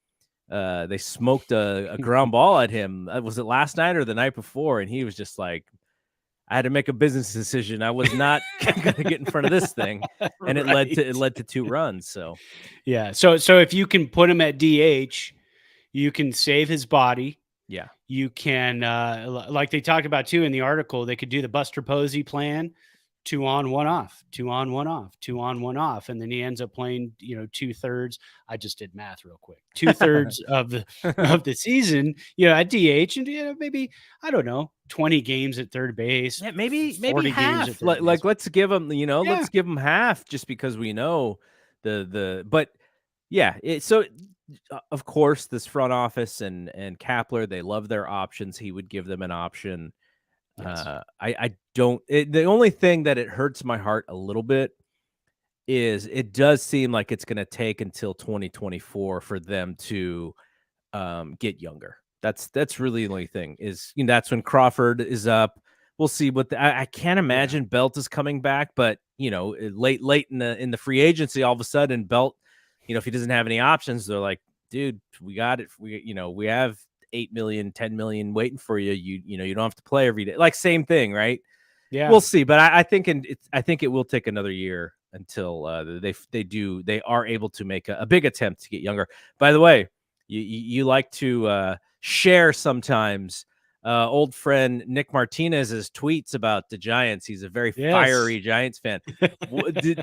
They smoked a ground ball at him. Was it last night or the night before? And he was just like, I had to make a business decision. I was not going to get in front of this thing, and it led to 2 runs. So yeah, so if you can put him at DH, you can save his body. yeah, You can, like they talked about too in the article, they could do the Buster Posey plan, 2 on, 1 off, 2 on, 1 off, 2 on, 1 off, and then he ends up playing, 2/3. I just did math real quick. 2/3 of the season, at DH, and maybe, I don't know, 20 games at third base. yeah, maybe 40 half. games at third Like base. let's give him, Yeah. let's give him half just because we know but yeah. So of course, this front office and Kapler, they love their options. He would give them an option. Yes. I don't. The only thing that it hurts my heart a little bit is it does seem like it's going to take until 2024 for them to get younger. That's really the only thing is, that's when Crawford is up. We'll see what I can't imagine Belt is coming back, but late in the free agency, all of a sudden Belt, if he doesn't have any options, they're like, dude, we got it. We have 8 million, 10 million waiting for you. You don't have to play every day. Like same thing, right? Yeah. We'll see. But I think it will take another year until they are able to make a big attempt to get younger. By the way, you like to share sometimes old friend Nick Martinez's tweets about the Giants. He's a very fiery Giants fan.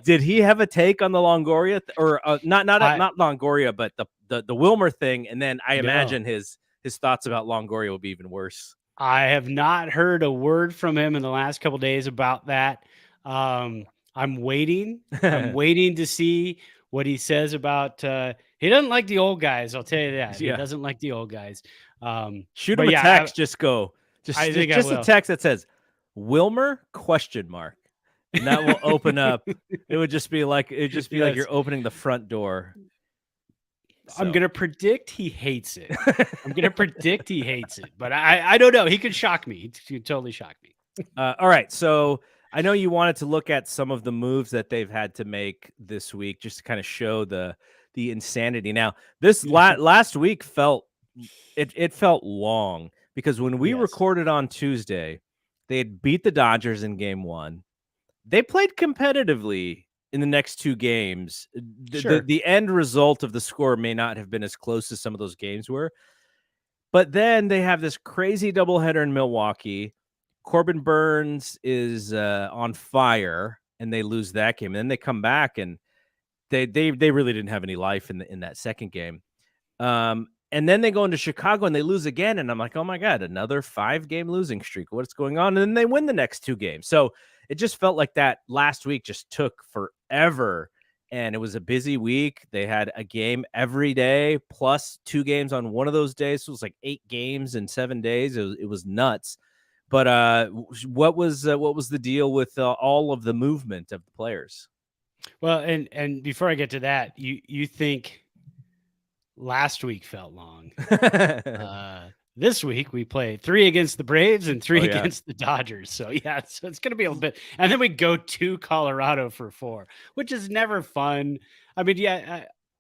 did he have a take on the Longoria or not Longoria, but the Wilmer thing? And then I imagine his thoughts about Longoria will be even worse. I have not heard a word from him in the last couple of days about that. I'm waiting. I'm waiting to see what he says about. He doesn't like the old guys. I'll tell you that. Yeah. He doesn't like the old guys. Shoot him a text. Just a text that says Wilmer ? And that will open up. It would just be like like you're opening the front door. So. I'm gonna predict he hates it. But I don't know. He could shock me. He could totally shock me. All right. So I know you wanted to look at some of the moves that they've had to make this week, just to kind of show the insanity. Now, this last week felt long because when we recorded on Tuesday, they had beat the Dodgers in game 1. They played competitively in the next 2 games. The end result of the score may not have been as close as some of those games were. But then they have this crazy doubleheader in Milwaukee. Corbin Burns is on fire, and they lose that game. And then they come back, and they really didn't have any life in that second game. And then they go into Chicago, and they lose again. And I'm like, oh, my God, another 5-game losing streak. What's going on? And then they win the next 2 games. So it just felt like that last week just took forever. And it was a busy week. They had a game every day plus 2 games on one of those days. So it was like 8 games in 7 days. It was nuts. But what was the deal with all of the movement of the players? Well, and before I get to that, you think last week felt long. This week we play 3 against the Braves and 3 against the Dodgers. So so it's going to be a little bit, and then we go to Colorado for 4, which is never fun. I mean,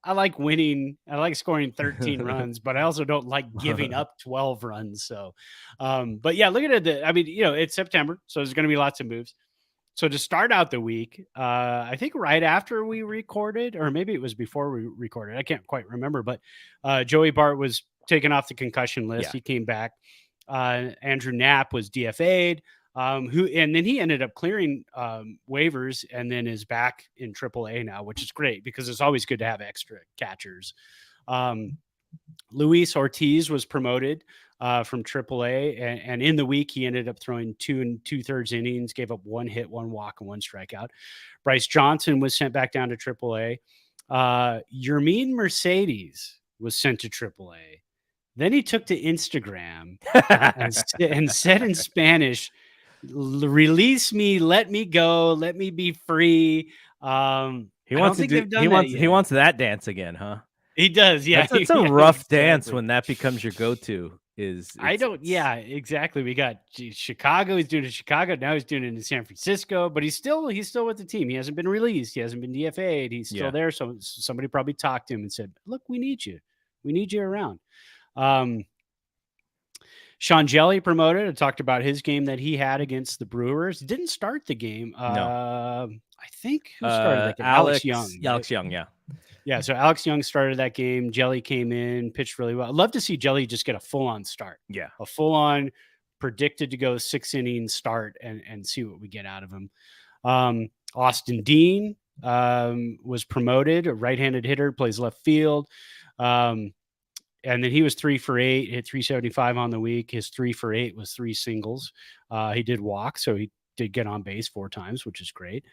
I like winning. I like scoring 13 runs, but I also don't like giving up 12 runs. So, but yeah, look at it. I mean, it's September, so there's going to be lots of moves. So to start out the week, I think right after we recorded, or maybe it was before we recorded, I can't quite remember, but Joey Bart was taken off the concussion list. He came back. Andrew Knapp was DFA'd, and then he ended up clearing waivers and then is back in AAA now, which is great because it's always good to have extra catchers. Luis Ortiz was promoted from AAA, and in the week he ended up throwing 2 2/3 innings, gave up 1 hit, 1 walk, and 1 strikeout. Bryce Johnson was sent back down to AAA. Yermin Mercedes was sent to AAA. Then he took to Instagram and said in Spanish, "Release me, let me go, let me be free." He wants that dance again, huh? He does, yeah. It's a rough dance when that becomes your go-to. It's yeah, exactly. We got Chicago. He's doing it in Chicago. Now he's doing it in San Francisco, but he's still with the team. He hasn't been released. He hasn't been DFA'd. He's still yeah. there. So somebody probably talked to him and said, look, we need you. We need you around. Sean Jelly promoted. I talked about his game that he had against the Brewers. Didn't start the game. No. I think who started that game? Alex Young. Right? Alex Young, yeah. Yeah, so Alex Young started that game. Jelly came in, pitched really well. I'd love to see Jelly just get a full-on start. Yeah. A full-on predicted to go 6-inning start and see what we get out of him. Austin Dean was promoted, a right-handed hitter, plays left field. And then he was 3 for 8, hit 375 on the week. His 3 for 8 was 3 singles. He did walk, so he did get on base 4 times, which is great.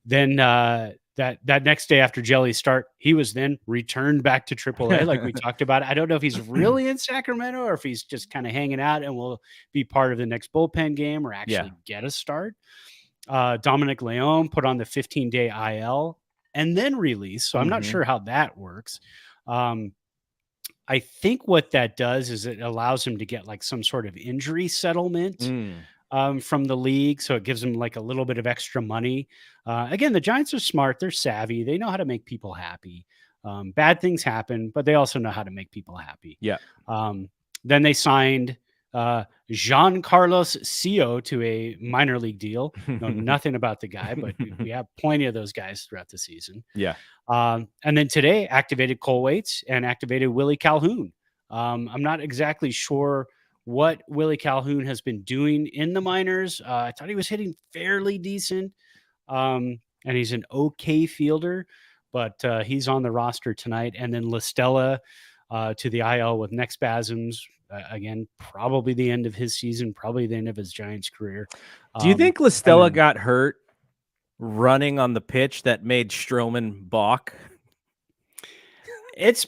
Then that next day after Jelly's start, he was then returned back to AAA, like we talked about. I don't know if he's really in Sacramento or if he's just kind of hanging out and will be part of the next bullpen game or actually get a start. Dominic Leone put on the 15-day IL and then released. So I'm not sure how that works. I think what that does is it allows him to get like some sort of injury settlement from the league. So it gives him like a little bit of extra money. Again, the Giants are smart. They're savvy. They know how to make people happy. Bad things happen, but they also know how to make people happy. Yeah. Then they signed Giancarlos Sio to a minor league deal. Know nothing about the guy, but we have plenty of those guys throughout the season. Yeah. And then today activated Cole Waits and activated Willie Calhoun. I'm not exactly sure what Willie Calhoun has been doing in the minors. I thought he was hitting fairly decent. And he's an okay fielder, but he's on the roster tonight. And then LaStella to the IL with neck spasms. Again, probably the end of his season, probably the end of his Giants career. Do you think LaStella got hurt running on the pitch that made Stroman balk? It's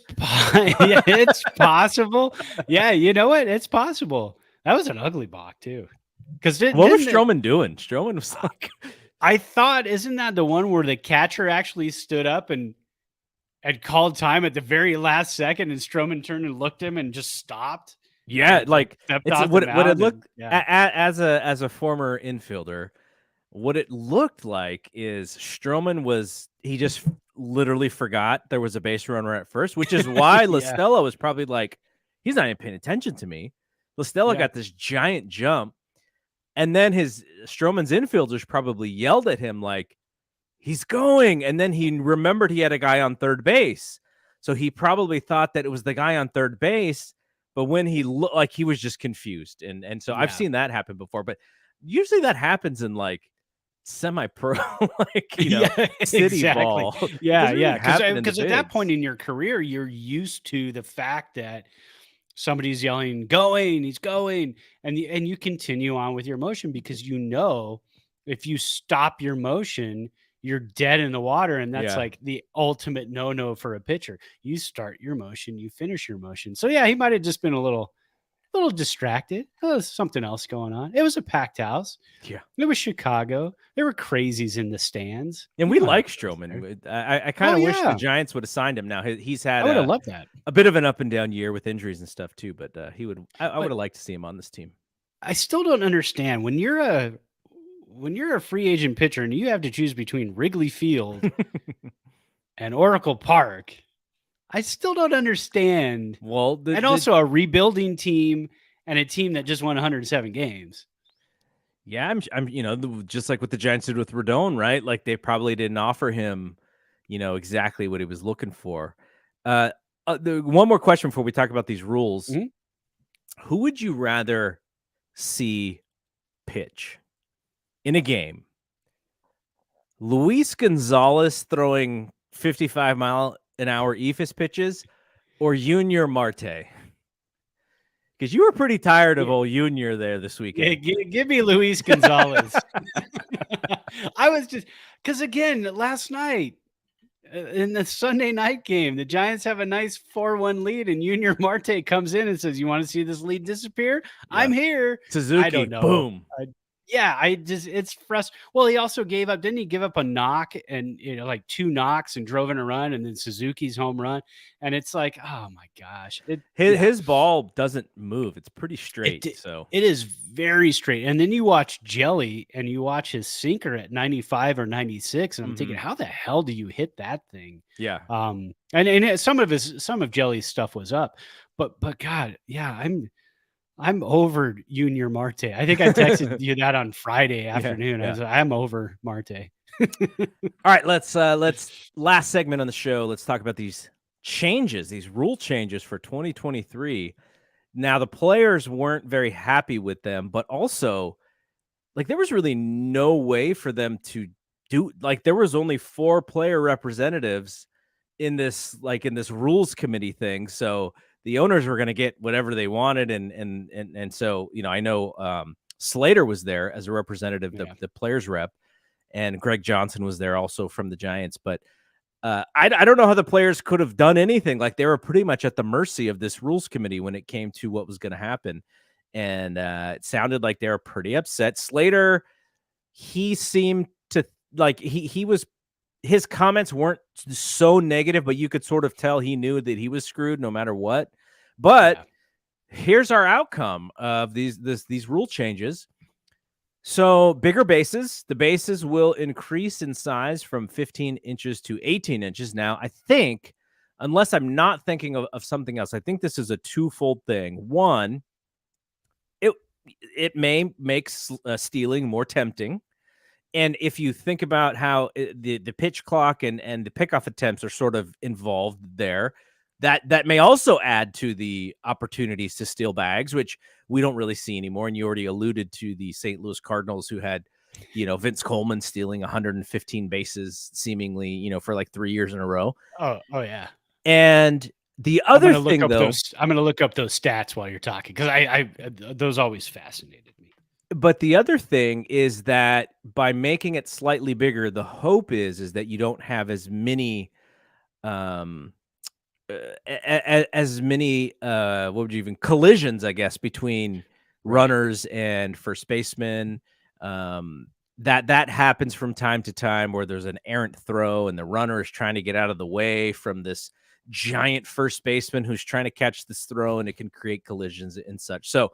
possible. Yeah, you know what? It's possible. That was an ugly balk too. Because what was Stroman doing? Stroman was like, I thought, isn't that the one where the catcher actually stood up and called time at the very last second, and Stroman turned and looked at him and just stopped? Yeah, like it's what it looked as a former infielder. What it looked like is Stroman he just literally forgot there was a base runner at first, which is why LaStella was probably like, he's not even paying attention to me. LaStella got this giant jump, and then Stroman's infielders probably yelled at him like, he's going, and then he remembered he had a guy on third base, so he probably thought that it was the guy on third base, but when he looked, like, he was just confused, and so I've seen that happen before, but usually that happens in like semi-pro, like, city ball. Yeah, because at that point in your career, you're used to the fact that somebody's yelling, going, he's going, and you continue on with your motion because if you stop your motion, you're dead in the water, and that's like the ultimate no-no for a pitcher. You start your motion, you finish your motion. So yeah, he might have just been a little distracted. There was something else going on. It was a packed house. Yeah. It was Chicago. There were crazies in the stands. And we like Stroman. I kind of wish the Giants would have signed him. Now he's had I would have loved that. A bit of an up and down year with injuries and stuff too, but I would have liked to see him on this team. I still don't understand when you're a free agent pitcher and you have to choose between Wrigley Field and Oracle Park. I still don't understand. Well, also a rebuilding team and a team that just won 107 games. Yeah, I'm just like what the Giants did with Rodon, right? Like they probably didn't offer him, exactly what he was looking for. One more question before we talk about these rules. Mm-hmm. Who would you rather see pitch in a game? Luis Gonzalez throwing 55-mile-an-hour eephus pitches, or Junior Marte? Because you were pretty tired of old Junior there this weekend. Yeah, give me Luis Gonzalez. I was just because again last night in the Sunday night game, the Giants have a nice 4-1 lead, and Junior Marte comes in and says, "You want to see this lead disappear? I'm here." Suzuki, I don't know. Boom. Yeah, it's frustrating. Well, he also gave up, didn't he give up a knock and, like 2 knocks and drove in a run and then Suzuki's home run? And it's like, oh my gosh. His ball doesn't move. It's pretty straight. It So it is very straight. And then you watch Jelly and you watch his sinker at 95 or 96, and I'm thinking, how the hell do you hit that thing? yeah. And some of Jelly's stuff was up, but God, yeah, I'm over Junior Marte. I think I texted you that on Friday afternoon. Yeah. I was like, I'm over Marte. All right, let's last segment on the show. Let's talk about these changes, these rule changes for 2023. Now, the players weren't very happy with them, but also, like, there was really no way for them to do, like, there was only 4 player representatives in this rules committee thing. So the owners were going to get whatever they wanted. And so, I know Slater was there as a representative, the players rep, and Greg Johnson was there also from the Giants. But I don't know how the players could have done anything. Like, they were pretty much at the mercy of this rules committee when it came to what was going to happen. And it sounded like they were pretty upset. Slater, he seemed to, like, his comments weren't so negative, but you could sort of tell he knew that he was screwed no matter what. But here's our outcome of these rule changes. So bigger bases, the bases will increase in size from 15 inches to 18 inches. Now, I think, unless I'm not thinking of something else, I think this is a twofold thing. One, it may make stealing more tempting. And if you think about how the pitch clock and the pickoff attempts are sort of involved there, that may also add to the opportunities to steal bags, which we don't really see anymore. And you already alluded to the St. Louis Cardinals, who had, Vince Coleman stealing 115 bases seemingly, for like 3 years in a row. Oh yeah. And the other thing, though, I'm going to look up those stats while you're talking, because I those always fascinated me. But the other thing is that by making it slightly bigger, the hope is that you don't have as many what would you even, collisions, I guess, between runners and first basemen. That happens from time to time, where there's an errant throw and the runner is trying to get out of the way from this giant first baseman who's trying to catch this throw, and it can create collisions and such. So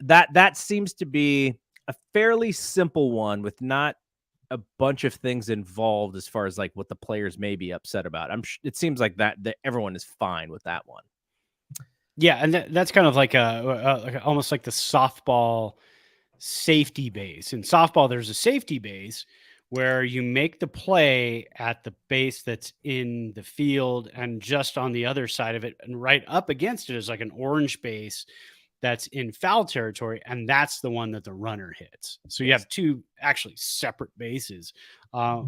that seems to be a fairly simple one with not a bunch of things involved as far as like what the players may be upset about. It seems like that everyone is fine with that one. Yeah, and that's kind of like almost like the softball safety base. In softball, there's a safety base where you make the play at the base that's in the field, and just on the other side of it and right up against it is like an orange base that's in foul territory, and that's the one that the runner hits. So you have 2 actually separate bases,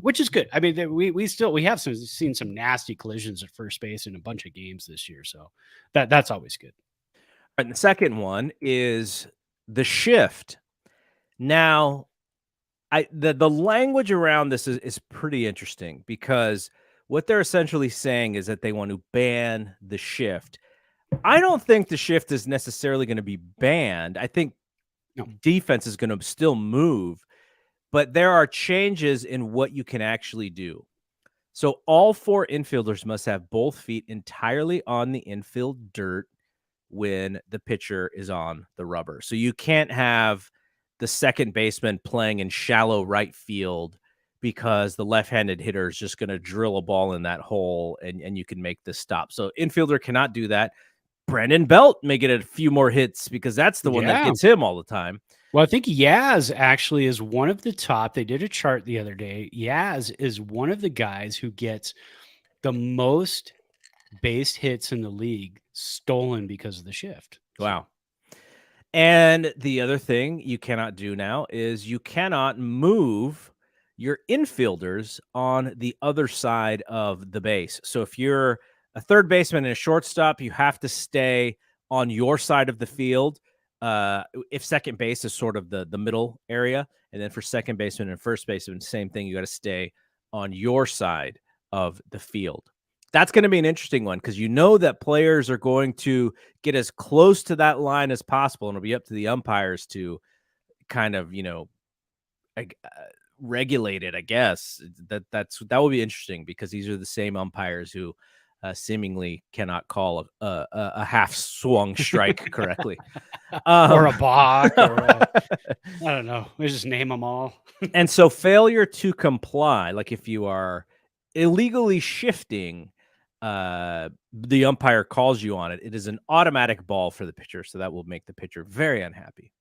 which is good. I mean, we have seen some nasty collisions at first base in a bunch of games this year, so that's always good. And the second one is the shift. Now, the language around this is pretty interesting, because what they're essentially saying is that they want to ban the shift. I don't think the shift is necessarily going to be banned. I think defense is going to still move, but there are changes in what you can actually do. So all 4 infielders must have both feet entirely on the infield dirt when the pitcher is on the rubber. So you can't have the second baseman playing in shallow right field, because the left-handed hitter is just going to drill a ball in that hole, and you can make this stop. So infielder cannot do that. Brandon Belt may get a few more hits, because that's the one that gets him all the time. Well, I think Yaz actually is one of the top. They did a chart the other day. Yaz is one of the guys who gets the most base hits in the league stolen because of the shift. Wow. And the other thing you cannot do now is you cannot move your infielders on the other side of the base. So if you're a third baseman and a shortstop, you have to stay on your side of the field. If second base is sort of the middle area, and then for second baseman and first baseman, same thing. You got to stay on your side of the field. That's going to be an interesting one, because that players are going to get as close to that line as possible, and it'll be up to the umpires to kind of, regulated, I guess. That would be interesting because these are the same umpires who seemingly cannot call a half swung strike correctly, or a balk, or I don't know. We just name them all. and so failure to comply, like if you are illegally shifting, the umpire calls you on it. It is an automatic ball for the pitcher, so that will make the pitcher very unhappy.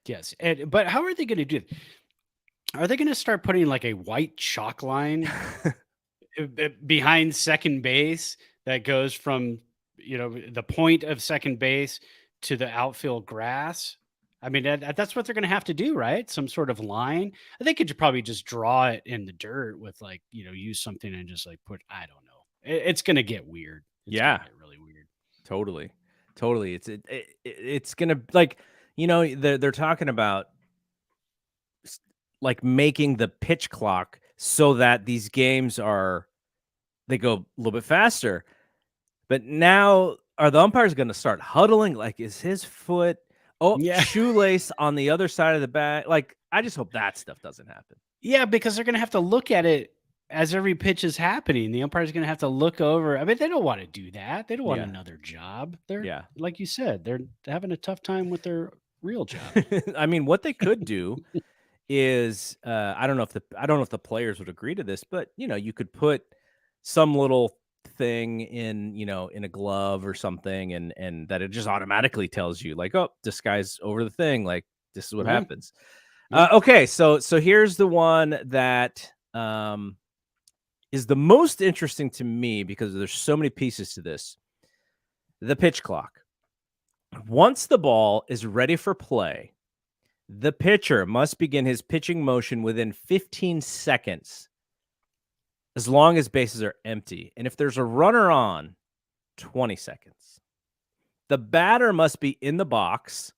Yes, but how are they going to do it? Are they going to start putting like a white chalk line behind second base that goes from the point of second base to the outfield grass? I mean, that's what they're going to have to do, right? Some sort of line. I think you could probably just draw it in the dirt with like use something and just like put. I don't know. It's going to get weird. It's Yeah, gonna get really weird. totally. It's gonna, like, they're talking about like making the pitch clock so that these games they go a little bit faster. But now, are the umpires going to start huddling? Like, is his foot, Yeah. shoelace on the other side of the bag? Like, I just hope that stuff doesn't happen. Yeah, because they're going to have to look at it as every pitch is happening. The umpire's going to have to look over. I mean, they don't want to do that. They don't want another job. They're, like you said, they're having a tough time with their real job. I mean, what they could do is, I don't know if the players would agree to this, but you could put some little thing in a glove or something, and that it just automatically tells you, like, oh, this guy's over the thing, like this is what happens. Okay, so here's the one that is the most interesting to me because there's so many pieces to this. The pitch clock. Once the ball is ready for play, the pitcher must begin his pitching motion within 15 seconds, as long as bases are empty. And if there's a runner on, 20 seconds. The batter must be in the box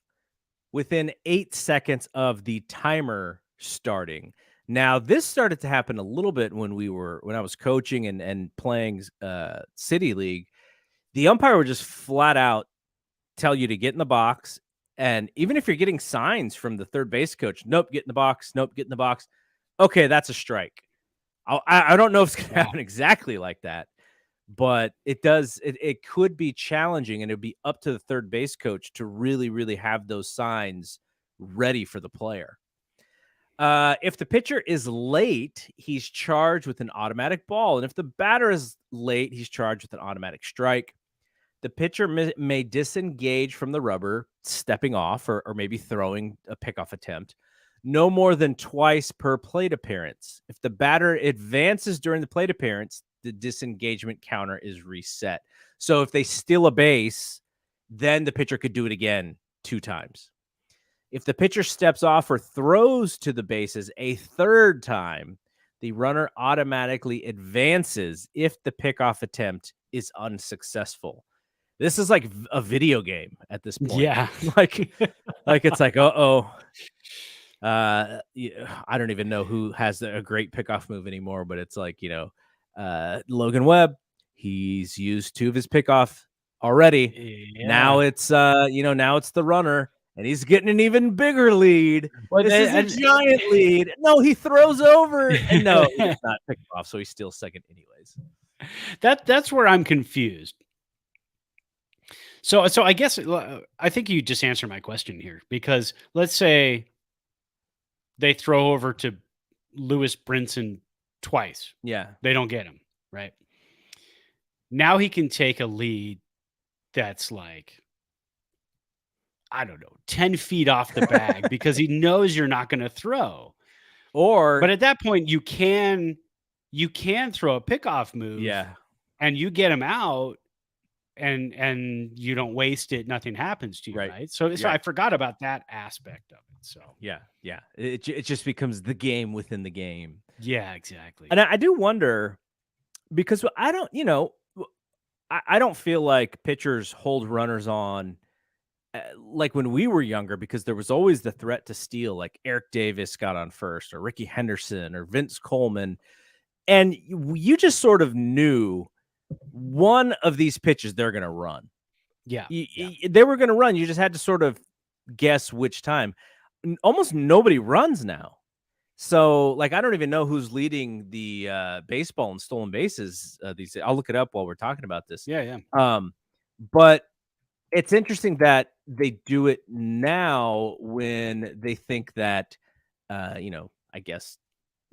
within 8 seconds of the timer starting. Now, this started to happen a little bit when I was coaching and playing City League. The umpire would just flat out tell you to get in the box. And even if you're getting signs from the third base coach, nope, get in the box. Nope, get in the box. Okay, that's a strike. I don't know if it's going to happen exactly like that, but it does. It could be challenging, and it would be up to the third base coach to really, really have those signs ready for the player. If the pitcher is late, he's charged with an automatic ball. And if the batter is late, he's charged with an automatic strike. The pitcher may disengage from the rubber, stepping off or maybe throwing a pickoff attempt, no more than twice per plate appearance. If the batter advances during the plate appearance, the disengagement counter is reset. So if they steal a base, then the pitcher could do it again 2 times. If the pitcher steps off or throws to the bases a 3rd time, the runner automatically advances if the pickoff attempt is unsuccessful. This is like a video game at this point. Yeah. like it's like, I don't even know who has a great pickoff move anymore, but it's like, Logan Webb, he's used 2 of his pickoff already. Yeah. Now it's, now it's the runner, and he's getting an even bigger lead. This is a giant lead. No, he throws over, and no, he's not picked off, so he's still second anyways. That's where I'm confused. So I guess I think you just answered my question here, because let's say they throw over to Lewis Brinson twice. Yeah. They don't get him, right? Now he can take a lead that's like, I don't know, 10 feet off the bag because he knows you're not going to throw. But at that point, you can throw a pickoff move. Yeah. And you get him out. And you don't waste it. Nothing happens to you, right? So I forgot about that aspect of it. So yeah, it just becomes the game within the game. Yeah, exactly. And I do wonder, because I don't feel like pitchers hold runners on like when we were younger, because there was always the threat to steal. Like Eric Davis got on first, or Ricky Henderson, or Vince Coleman, and you just sort of knew one of these pitches they're going to run. Yeah. They were going to run. You just had to sort of guess which time. Almost nobody runs now. So, like, I don't even know who's leading the baseball and stolen bases these days. I'll look it up while we're talking about this. Yeah, yeah. Um, but it's interesting that they do it now when they think that, I guess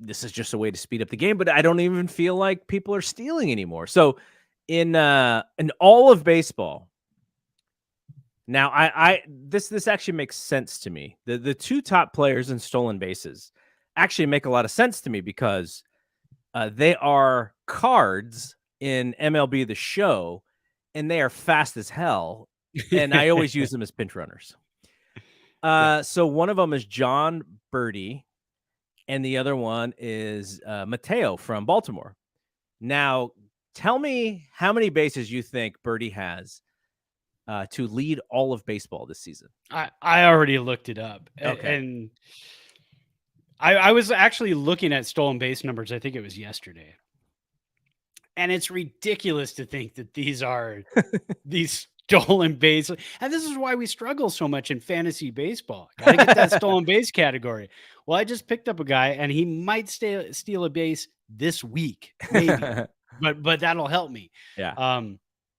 this is just a way to speed up the game, but I don't even feel like people are stealing anymore. So in all of baseball, now I this actually makes sense to me. The two top players in stolen bases actually make a lot of sense to me because they are cards in MLB The Show, and they are fast as hell. And I always use them as pinch runners. Yeah. So one of them is John Birdie, and the other one is Mateo from Baltimore. Now, tell me how many bases you think Birdie has to lead all of baseball this season. I already looked it up. Okay. And I was actually looking at stolen base numbers. I think it was yesterday. And it's ridiculous to think that these are these stolen base. And this is why we struggle so much in fantasy baseball. Got to get that stolen base category. Well, I just picked up a guy and he might steal a base this week, maybe. but that'll help me. Yeah.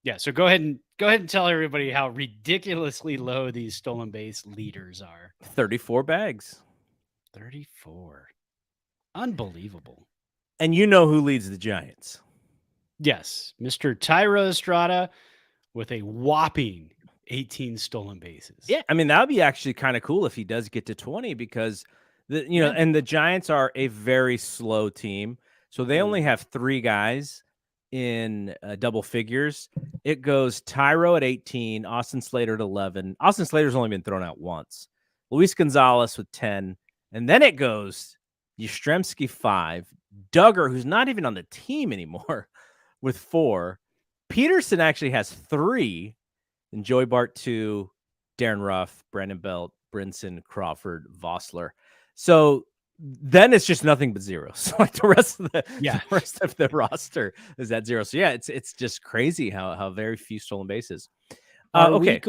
Yeah, so go ahead and tell everybody how ridiculously low these stolen base leaders are. 34 bags. 34. Unbelievable. And you know who leads the Giants? Yes, Mr. Tyro Estrada with a whopping 18 stolen bases. Yeah, I mean, that would be actually kind of cool if he does get to 20 because and the Giants are a very slow team. So they only have 3 guys in double figures. It goes Tyro at 18, Austin Slater at 11. Austin Slater's only been thrown out once. Luis Gonzalez with 10. And then it goes Yastrzemski 5, Duggar, who's not even on the team anymore, with 4. Peterson actually has 3, and Joey Bart 2, Darren Ruff, Brandon Belt, Brinson, Crawford, Vossler. So then it's just nothing but zeros. Like the rest of the roster is at 0. So yeah, it's just crazy how very few stolen bases. Okay.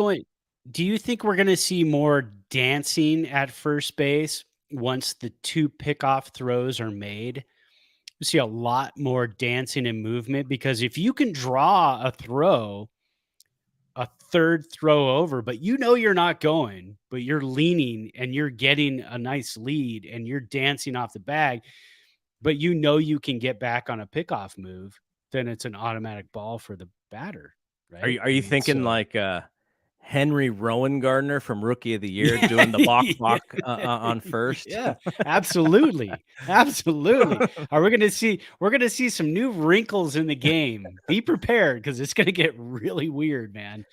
Do you think we're going to see more dancing at first base once the 2 pickoff throws are made? We see a lot more dancing and movement because if you can draw a third throw over, but you're not going, but you're leaning and you're getting a nice lead and you're dancing off the bag, but you can get back on a pickoff move, then it's an automatic ball for the batter, right? Are you thinking like Henry Rowan Gardner from Rookie of the Year doing the balk on first? Yeah, absolutely. Absolutely. We're going to see some new wrinkles in the game. Be prepared because it's going to get really weird, man.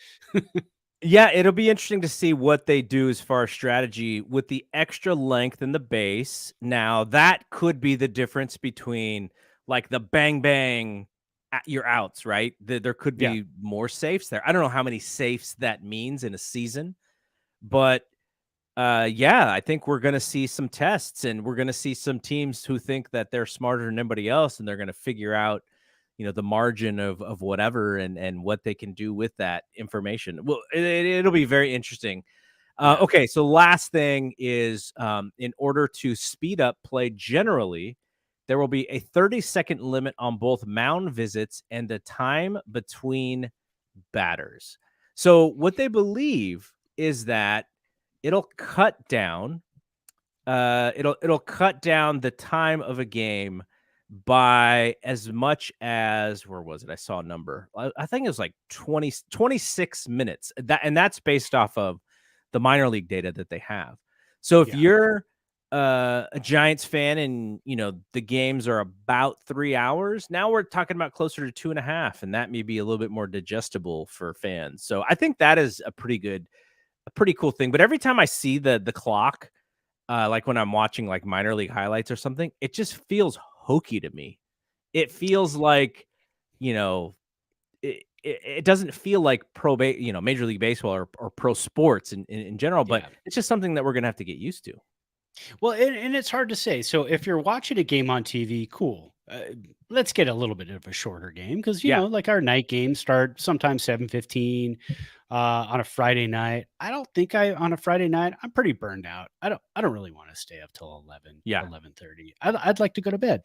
Yeah, it'll be interesting to see what they do as far as strategy with the extra length in the base. Now, that could be the difference between like the bang bang your outs, right? There could be more safes there. I don't know how many safes that means in a season, but I think we're going to see some tests and we're going to see some teams who think that they're smarter than anybody else and they're going to figure out, the margin of whatever and what they can do with that information. Well, it'll be very interesting. Okay, so last thing is in order to speed up play generally, there will be a 30-second limit on both mound visits and the time between batters. So what they believe is that it'll cut down it'll cut down the time of a game by as much as, where was it? I saw a number. I think it was like 26 minutes. That's based off of the minor league data that they have. So if you're a Giants fan and the games are about 3 hours, now we're talking about closer to 2.5, and that may be a little bit more digestible for fans. So I think that is a pretty cool thing. But every time I see the clock, like when I'm watching like minor league highlights or something, it just feels hokey to me. It feels like, it doesn't feel like Major League Baseball or pro sports in general, but it's just something that we're going to have to get used to. Well, and it's hard to say. So if you're watching a game on TV, cool. Let's get a little bit of a shorter game because, like our night games start sometimes 7:15. on a Friday night. I don't think on a Friday night, I'm pretty burned out. I don't really want to stay up till 11, Yeah. 11:30. I'd like to go to bed.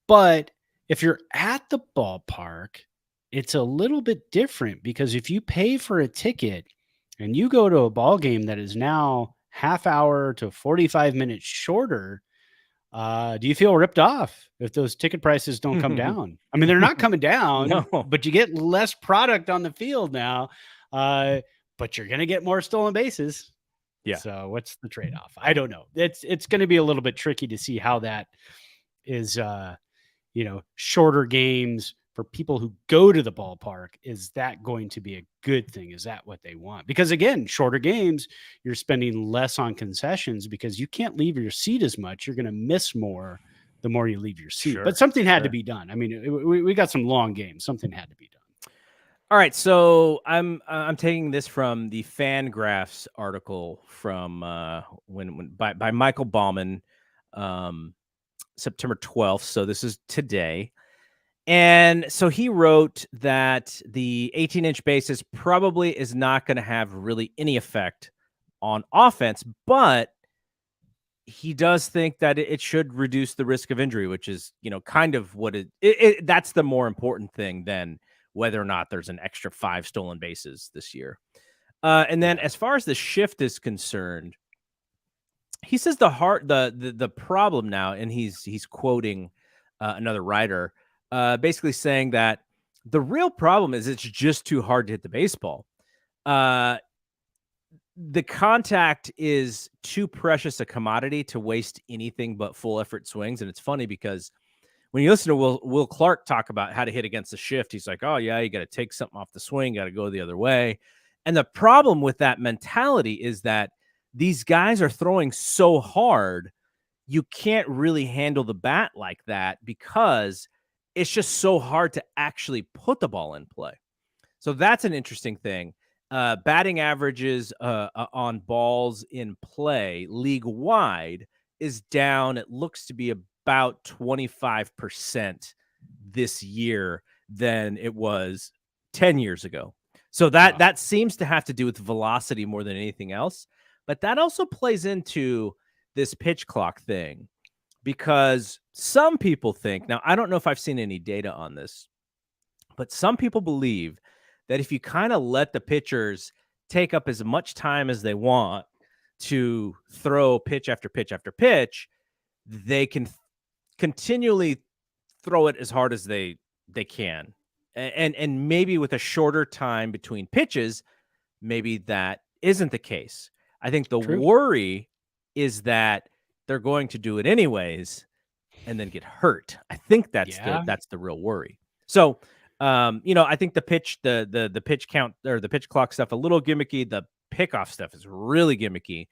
But if you're at the ballpark, it's a little bit different because if you pay for a ticket and you go to a ball game that is now half hour to 45 minutes shorter, do you feel ripped off if those ticket prices don't come down? I mean, they're not coming down, No. but you get less product on the field now. But you're going to get more stolen bases. Yeah. So what's the trade-off? I don't know. It's going to be a little bit tricky to see how that is, shorter games for people who go to the ballpark. Is that going to be a good thing? Is that what they want? Because again, shorter games, you're spending less on concessions because you can't leave your seat as much. You're going to miss more the more you leave your seat. Sure, but something had to be done. I mean, we got some long games. Something had to be done. All right, so I'm taking this from the Fangraphs article from by Michael Bauman, September 12th. So this is today. And so he wrote that the 18-inch bases probably is not going to have really any effect on offense, but he does think that it should reduce the risk of injury, which is, kind of what that's the more important thing than whether or not there's an extra 5 stolen bases this year. And then as far as the shift is concerned, he says the problem now, and he's quoting another writer, basically saying that the real problem is it's just too hard to hit the baseball. The contact is too precious a commodity to waste anything but full effort swings. And it's funny because when you listen to Will Clark talk about how to hit against the shift, he's like, oh yeah, you got to take something off the swing, got to go the other way. And the problem with that mentality is that these guys are throwing so hard, you can't really handle the bat like that because it's just so hard to actually put the ball in play. So that's an interesting thing. Batting averages on balls in play league wide is down. It looks to be about 25% this year than it was 10 years ago. So that seems to have to do with velocity more than anything else. But that also plays into this pitch clock thing because some people think, now I don't know if I've seen any data on this, but some people believe that if you kind of let the pitchers take up as much time as they want to throw pitch after pitch after pitch, they can continually throw it as hard as they can. And maybe with a shorter time between pitches, maybe that isn't the case. I think the worry is that they're going to do it anyways and then get hurt. I think that's the real worry. So, I think the pitch count or the pitch clock stuff a little gimmicky. The pickoff stuff is really gimmicky,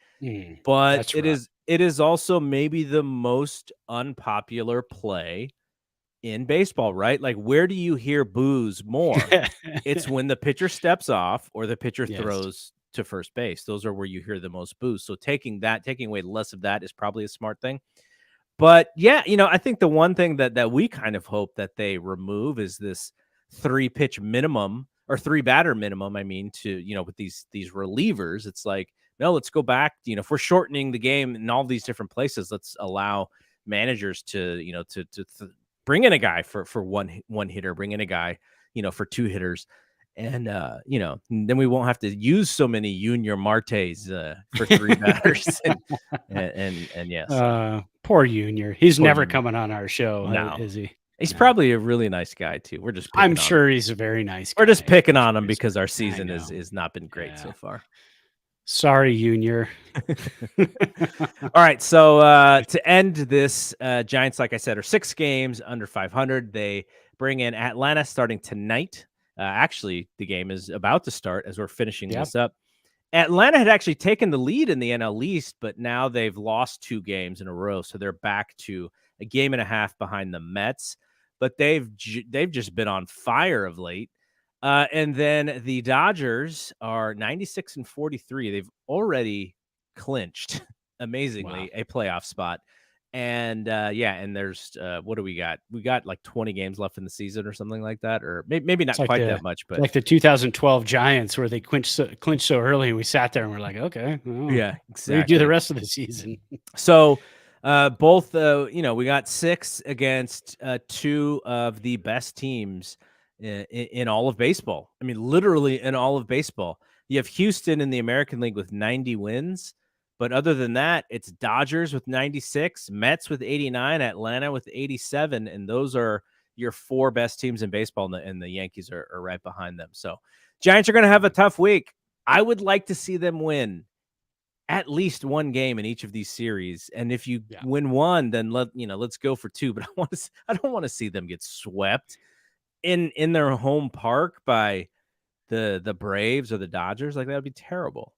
but it is also maybe the most unpopular play in baseball, right? Like, where do you hear boos more? It's when the pitcher steps off or the pitcher throws to first base. Those are where you hear the most boos. So taking away less of that is probably a smart thing. But yeah, I think the one thing that we kind of hope that they remove is this 3-pitch minimum or 3-batter minimum. I mean, to, with these relievers, it's like, no, let's go back. If we're shortening the game in all these different places, let's allow managers to bring in a guy for one hitter, bring in a guy, for 2 hitters. And, then we won't have to use so many Junior Martes for 3 batters. And yes. Poor Junior. He's never coming on our show, no. Is he? He's probably a really nice guy too. We're just I'm sure he's a very nice guy. We're just picking on him because our season is not been great so far. Sorry, Junior. All right. So to end this, Giants, like I said, are 6 games under 500. They bring in Atlanta starting tonight. Actually, the game is about to start as we're finishing this up. Atlanta had actually taken the lead in the NL East, but now they've lost 2 games in a row. So they're back to a game and a half behind the Mets. But they've just been on fire of late. And then the Dodgers are 96-43. They've already clinched, amazingly, a playoff spot. And and there's what do we got? We got like 20 games left in the season or something like that, or maybe It's not like quite the that much, it's but like the 2012 Giants where they clinched so early, and we sat there and we're like, okay, well, yeah, redo the exactly. rest of the season. So both we got 6 against 2 of the best teams in all of baseball. I mean, literally in all of baseball. You have Houston in the American League with 90 wins, but other than that, it's Dodgers with 96, Mets with 89, Atlanta with 87, and those are your 4 best teams in baseball, and the Yankees are right behind them. So Giants are going to have a tough week. I would like to see them win at least one game in each of these series. And if you Yeah. win one, then let's go for 2. But I don't want to see them get swept in their home park by the Braves or the Dodgers. Like, that would be terrible.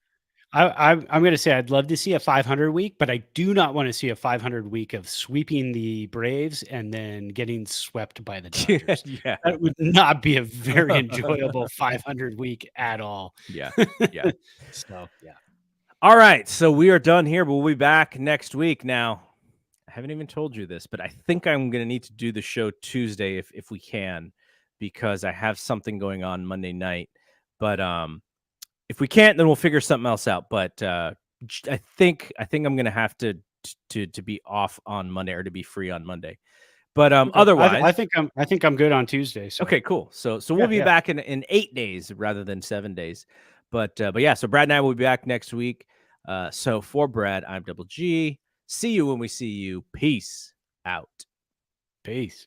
I'm going to say I'd love to see a 500 week, but I do not want to see a 500 week of sweeping the Braves and then getting swept by the Dodgers. Yeah. That would not be a very enjoyable 500 week at all. Yeah. Yeah. So, yeah. All right. So we are done here, but we'll be back next week. Now, I haven't even told you this, but I think I'm going to need to do the show Tuesday if we can, because I have something going on Monday night. But if we can't, then we'll figure something else out. But I think I'm going to have to be off on Monday, or to be free on Monday. But Okay. otherwise, I think I'm good on Tuesday. So okay, cool. So we'll be back in 8 days rather than 7 days. But yeah, so Brad and I will be back next week. So for Brad, I'm Double G. See you when we see you. Peace out. peace.